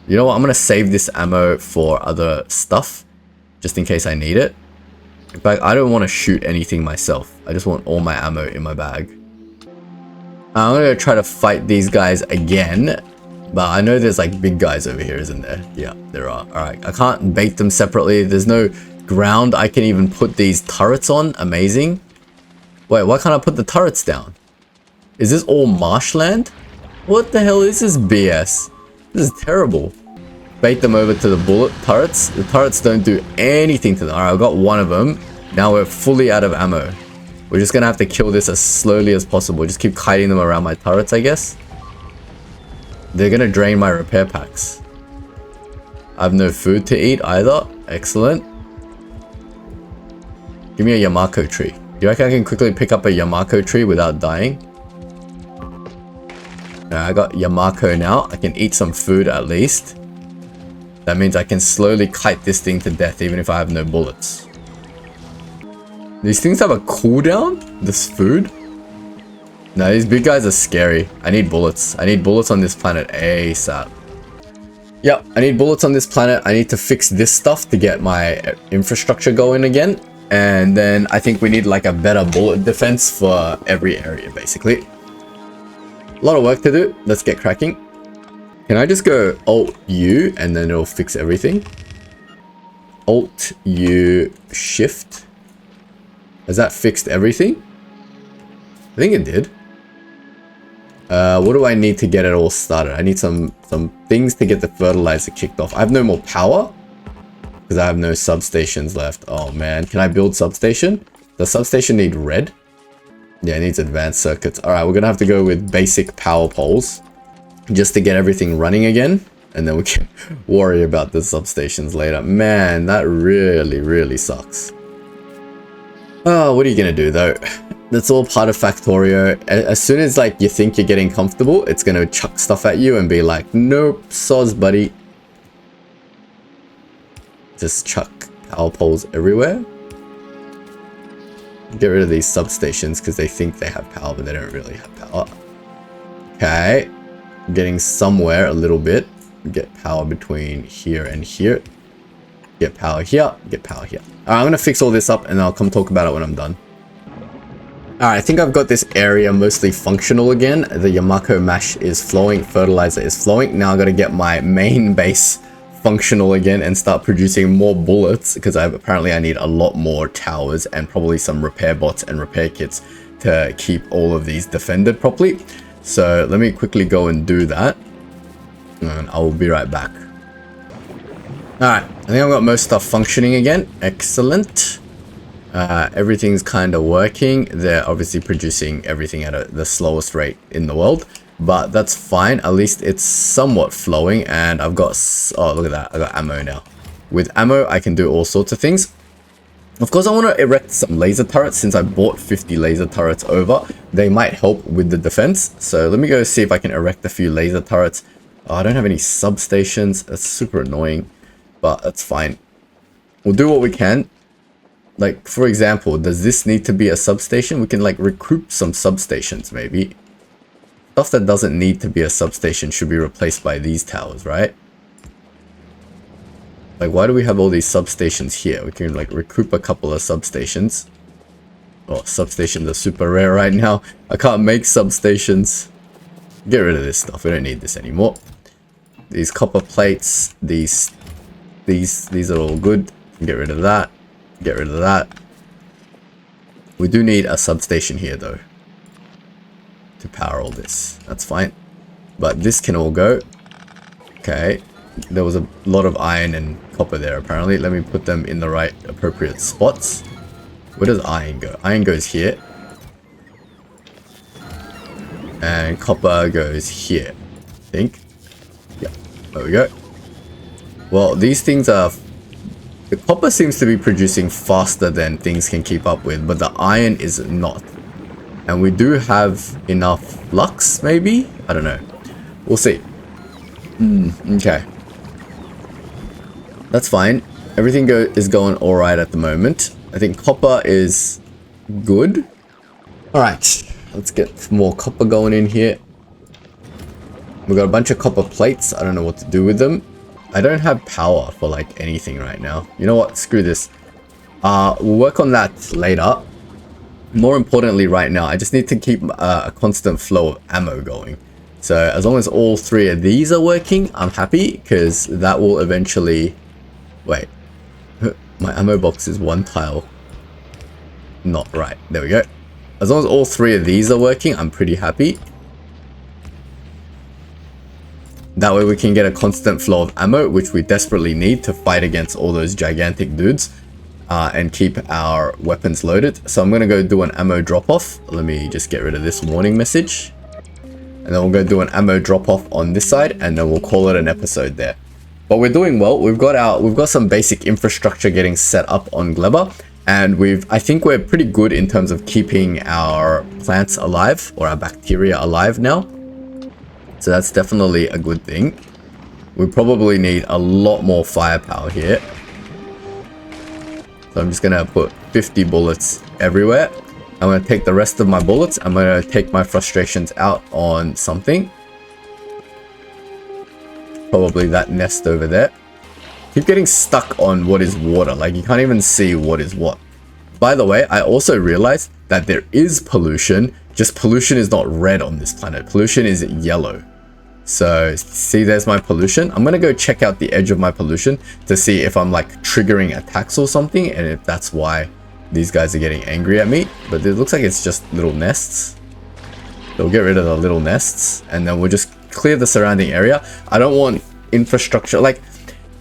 You know what? I'm going to save this ammo for other stuff. Just in case I need it. In fact, I don't want to shoot anything myself. I just want all my ammo in my bag. I'm going to try to fight these guys again. But I know there's like big guys over here, isn't there? Yeah, there are. Alright, I can't bait them separately. There's no ground I can even put these turrets on. Amazing. Wait, why can't I put the turrets down? Is this all marshland? What the hell is this BS? This is terrible. Bait them over to the bullet turrets. The turrets don't do anything to them. Alright, I've got one of them. Now we're fully out of ammo. We're just gonna have to kill this as slowly as possible. Just keep kiting them around my turrets, I guess. They're gonna drain my repair packs. I have no food to eat either. Excellent. Give me a Yamako tree. Do you reckon I can quickly pick up a Yamako tree without dying? I got Yamako now. I can eat some food at least. That means I can slowly kite this thing to death even if I have no bullets. These things have a cooldown? This food? No, these big guys are scary. I need bullets. I need bullets on this planet ASAP. Yep, I need bullets on this planet. I need to fix this stuff to get my infrastructure going again. And then I think we need like a better bullet defense for every area basically. A lot of work to do. Let's get cracking. Can I just go Alt-U and then it'll fix everything? Alt-U Shift. Has that fixed everything? I think it did. What do I need to get it all started? I need some things to get the fertilizer kicked off. I have no more power because I have no substations left. Oh man, can I build substation? Does substation need red? Yeah, it needs advanced circuits. Alright, we're gonna have to go with basic power poles just to get everything running again, and then we can worry about the substations later. Man, that really sucks. Oh, what are you gonna do though? That's all part of Factorio. As soon as like you think you're getting comfortable, it's gonna chuck stuff at you and be like, nope, soz buddy. Just chuck power poles everywhere. Get rid of these substations because they think they have power, but they don't really have power. Okay, getting somewhere a little bit. Get power between here and here. Get power here, get power here. Alright, I'm gonna fix all this up and I'll come talk about it when I'm done. Alright, I think I've got this area mostly functional again. The Yamako mash is flowing, fertilizer is flowing. Now I gotta get my main base functional again and start producing more bullets because apparently I need a lot more towers and probably some repair bots and repair kits to keep all of these defended properly. So let me quickly go and do that and I will be right back. Alright, I think I've got most stuff functioning again. Excellent. Everything's kind of working. They're obviously producing everything at the slowest rate in the world, but that's fine. At least it's somewhat flowing and I've got, oh look at that, I got ammo now. With ammo I can do all sorts of things. Of course I want to erect some laser turrets since I bought 50 laser turrets over. They might help with the defense. So let me go see if I can erect a few laser turrets. Oh, I don't have any substations. That's super annoying, but that's fine. We'll do what we can. Like, for example, does this need to be a substation? We can like recruit some substations maybe. Stuff that doesn't need to be a substation should be replaced by these towers, right? Like, why do we have all these substations here? We can like recoup a couple of substations. Oh, substations are super rare right now. I can't make substations. Get rid of this stuff. We don't need this anymore. These copper plates, these are all good. Get rid of that. Get rid of that. We do need a substation here though to power all this. That's fine. But this can all go. Okay. There was a lot of iron and copper there apparently. Let me put them in the right appropriate spots. Where does iron go? Iron goes here. And copper goes here. I think. Yeah. There we go. Well, these things are... The copper seems to be producing faster than things can keep up with, but the iron is not. And we do have enough lux, maybe? I don't know. We'll see. Okay. That's fine. Everything is going alright at the moment. I think copper is good. Alright. Let's get more copper going in here. We've got a bunch of copper plates. I don't know what to do with them. I don't have power for like anything right now. You know what? Screw this. We'll work on that later. More importantly right now, I just need to keep a constant flow of ammo going. So as long as all three of these are working, I'm happy because that will eventually... Wait. My ammo box is one tile. Not right. There we go. As long as all three of these are working, I'm pretty happy. That way we can get a constant flow of ammo, which we desperately need to fight against all those gigantic dudes and keep our weapons loaded. So I'm going to go do an ammo drop-off. Let me just get rid of this warning message. And then we'll go do an ammo drop-off on this side, and then we'll call it an episode there. But we're doing well. We've got some basic infrastructure getting set up on Gleba, and I think we're pretty good in terms of keeping our plants alive, or our bacteria alive now. So that's definitely a good thing. We probably need a lot more firepower here. So I'm just going to put 50 bullets everywhere. I'm going to take the rest of my bullets. I'm going to take my frustrations out on something. Probably that nest over there. Keep getting stuck on what is water. Like you can't even see what is what. By the way, I also realized that there is pollution. Just pollution is not red on this planet. Pollution is yellow. So see, there's my pollution. I'm going to go check out the edge of my pollution to see if I'm like triggering attacks or something. And if that's why these guys are getting angry at me. But it looks like it's just little nests. So we'll get rid of the little nests and then we'll just clear the surrounding area. I don't want infrastructure. Like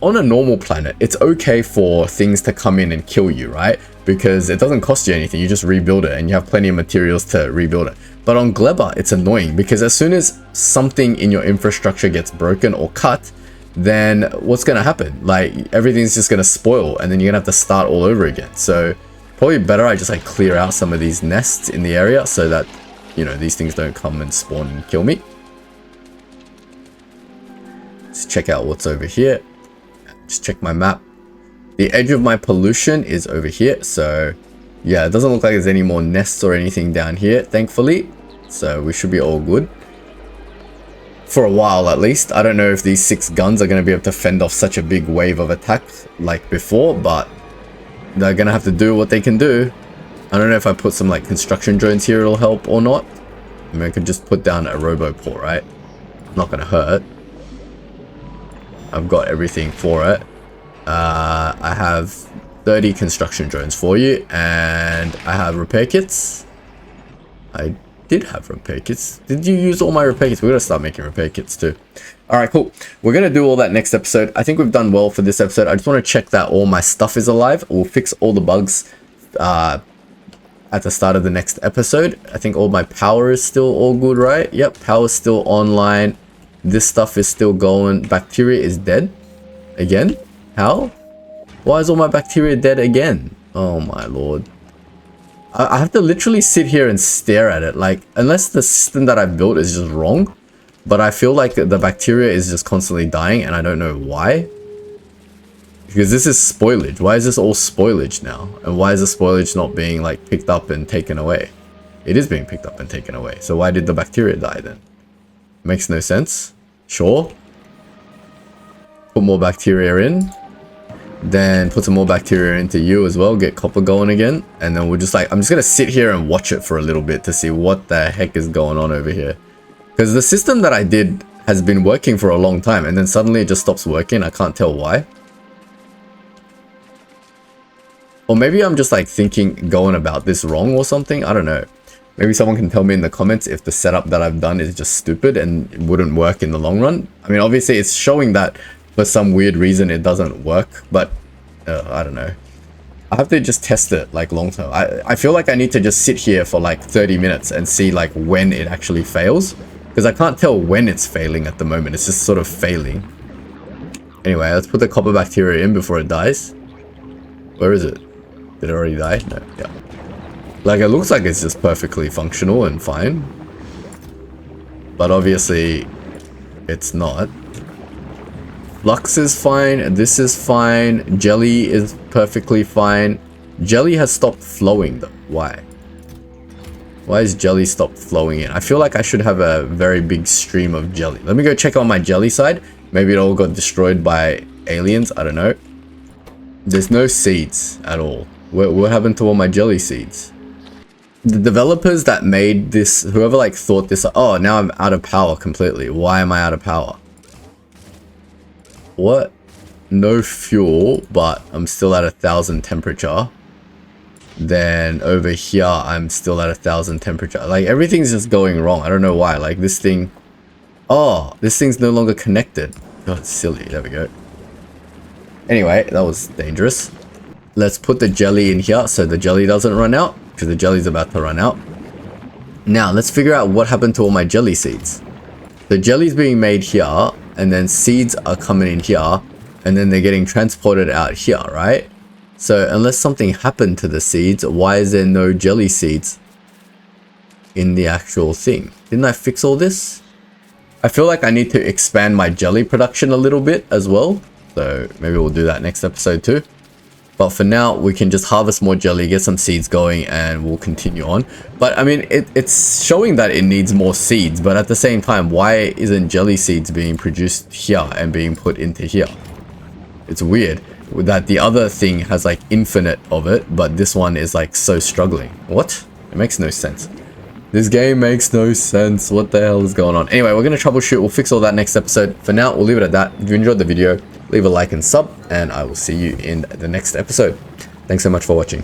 on a normal planet, it's okay for things to come in and kill you, right? Because it doesn't cost you anything. You just rebuild it and you have plenty of materials to rebuild it. But on Gleba, it's annoying because as soon as something in your infrastructure gets broken or cut, then what's going to happen? Like everything's just going to spoil and then you're going to have to start all over again. So Probably better I just like clear out some of these nests in the area so that, you know, these things don't come and spawn and kill me. Let's check out what's over here. Just check my map. The edge of my pollution is over here. So yeah, it doesn't look like there's any more nests or anything down here, thankfully. So we should be all good. For a while at least. I don't know if these 6 guns are going to be able to fend off such a big wave of attack like before, but they're going to have to do what they can do. I don't know if I put some like construction drones here it'll help or not. I mean, I could just put down a roboport, right? Not going to hurt. I've got everything for it. I have 30 construction drones for you, and I have repair kits. I did have repair kits. Did you use all my repair kits? We're gonna start making repair kits too. All right, cool. We're gonna do all that next episode. I think we've done well for this episode. I just want to check that all my stuff is alive. We'll fix all the bugs at the start of the next episode. I think all my power is still all good, right? Yep, power's still online. This stuff is still going. Bacteria is dead again. How? Why is all my bacteria dead again? Oh my lord. I have to literally sit here and stare at it, like, unless the system that I've built is just wrong, but I feel like the bacteria is just constantly dying and I don't know why. Because this is spoilage. Why is this all spoilage now? And why is the spoilage not being like picked up and taken away? It is being picked up and taken away. So why did the bacteria die then? Makes no sense. Sure. Put more bacteria in. Then put some more bacteria into you as well, get copper going again, and then we're just like, I'm just gonna sit here and watch it for a little bit to see what the heck is going on over here, because the system that I did has been working for a long time and then suddenly it just stops working. I can't tell why. Or maybe I'm just like going about this wrong or something. I don't know. Maybe someone can tell me in the comments if the setup that I've done is just stupid and it wouldn't work in the long run. I mean, obviously it's showing that for some weird reason it doesn't work, but I don't know. I have to just test it like long term. I feel like I need to just sit here for like 30 minutes and see like when it actually fails, because I can't tell when it's failing at the moment. It's just sort of failing. Anyway, let's put the copper bacteria in before it dies. Where is it? Did it already die? No. Yeah. Like, it looks like it's just perfectly functional and fine, but obviously it's not. Flux is fine, this is fine, jelly is perfectly fine. Jelly has stopped flowing though. Why? Why has jelly stopped flowing in? I feel like I should have a very big stream of jelly. Let me go check on my jelly side. Maybe it all got destroyed by aliens, I don't know. There's no seeds at all. What happened to all my jelly seeds? The developers that made this, whoever like thought this, oh, now I'm out of power completely. Why am I out of power? What? No fuel, but I'm still at 1,000 temperature. Then over here, I'm still at 1,000 temperature. Like, everything's just going wrong. I don't know why. Like, this thing... Oh, this thing's no longer connected. God, it's silly. There we go. Anyway, that was dangerous. Let's put the jelly in here so the jelly doesn't run out, because the jelly's about to run out. Now, let's figure out what happened to all my jelly seeds. The jelly's being made here, and then seeds are coming in here, and then they're getting transported out here, right? So unless something happened to the seeds, why is there no jelly seeds in the actual thing? Didn't I fix all this? I feel like I need to expand my jelly production a little bit as well, so maybe we'll do that next episode too. But for now, we can just harvest more jelly, get some seeds going, and we'll continue on. But I mean, it's showing that it needs more seeds, but at the same time, why isn't jelly seeds being produced here and being put into here? It's weird that the other thing has like infinite of it, but this one is like so struggling. What? It makes no sense. This game makes no sense. What the hell is going on? Anyway, we're going to troubleshoot. We'll fix all that next episode. For now, we'll leave it at that. If you enjoyed the video, leave a like and sub, and I will see you in the next episode. Thanks so much for watching.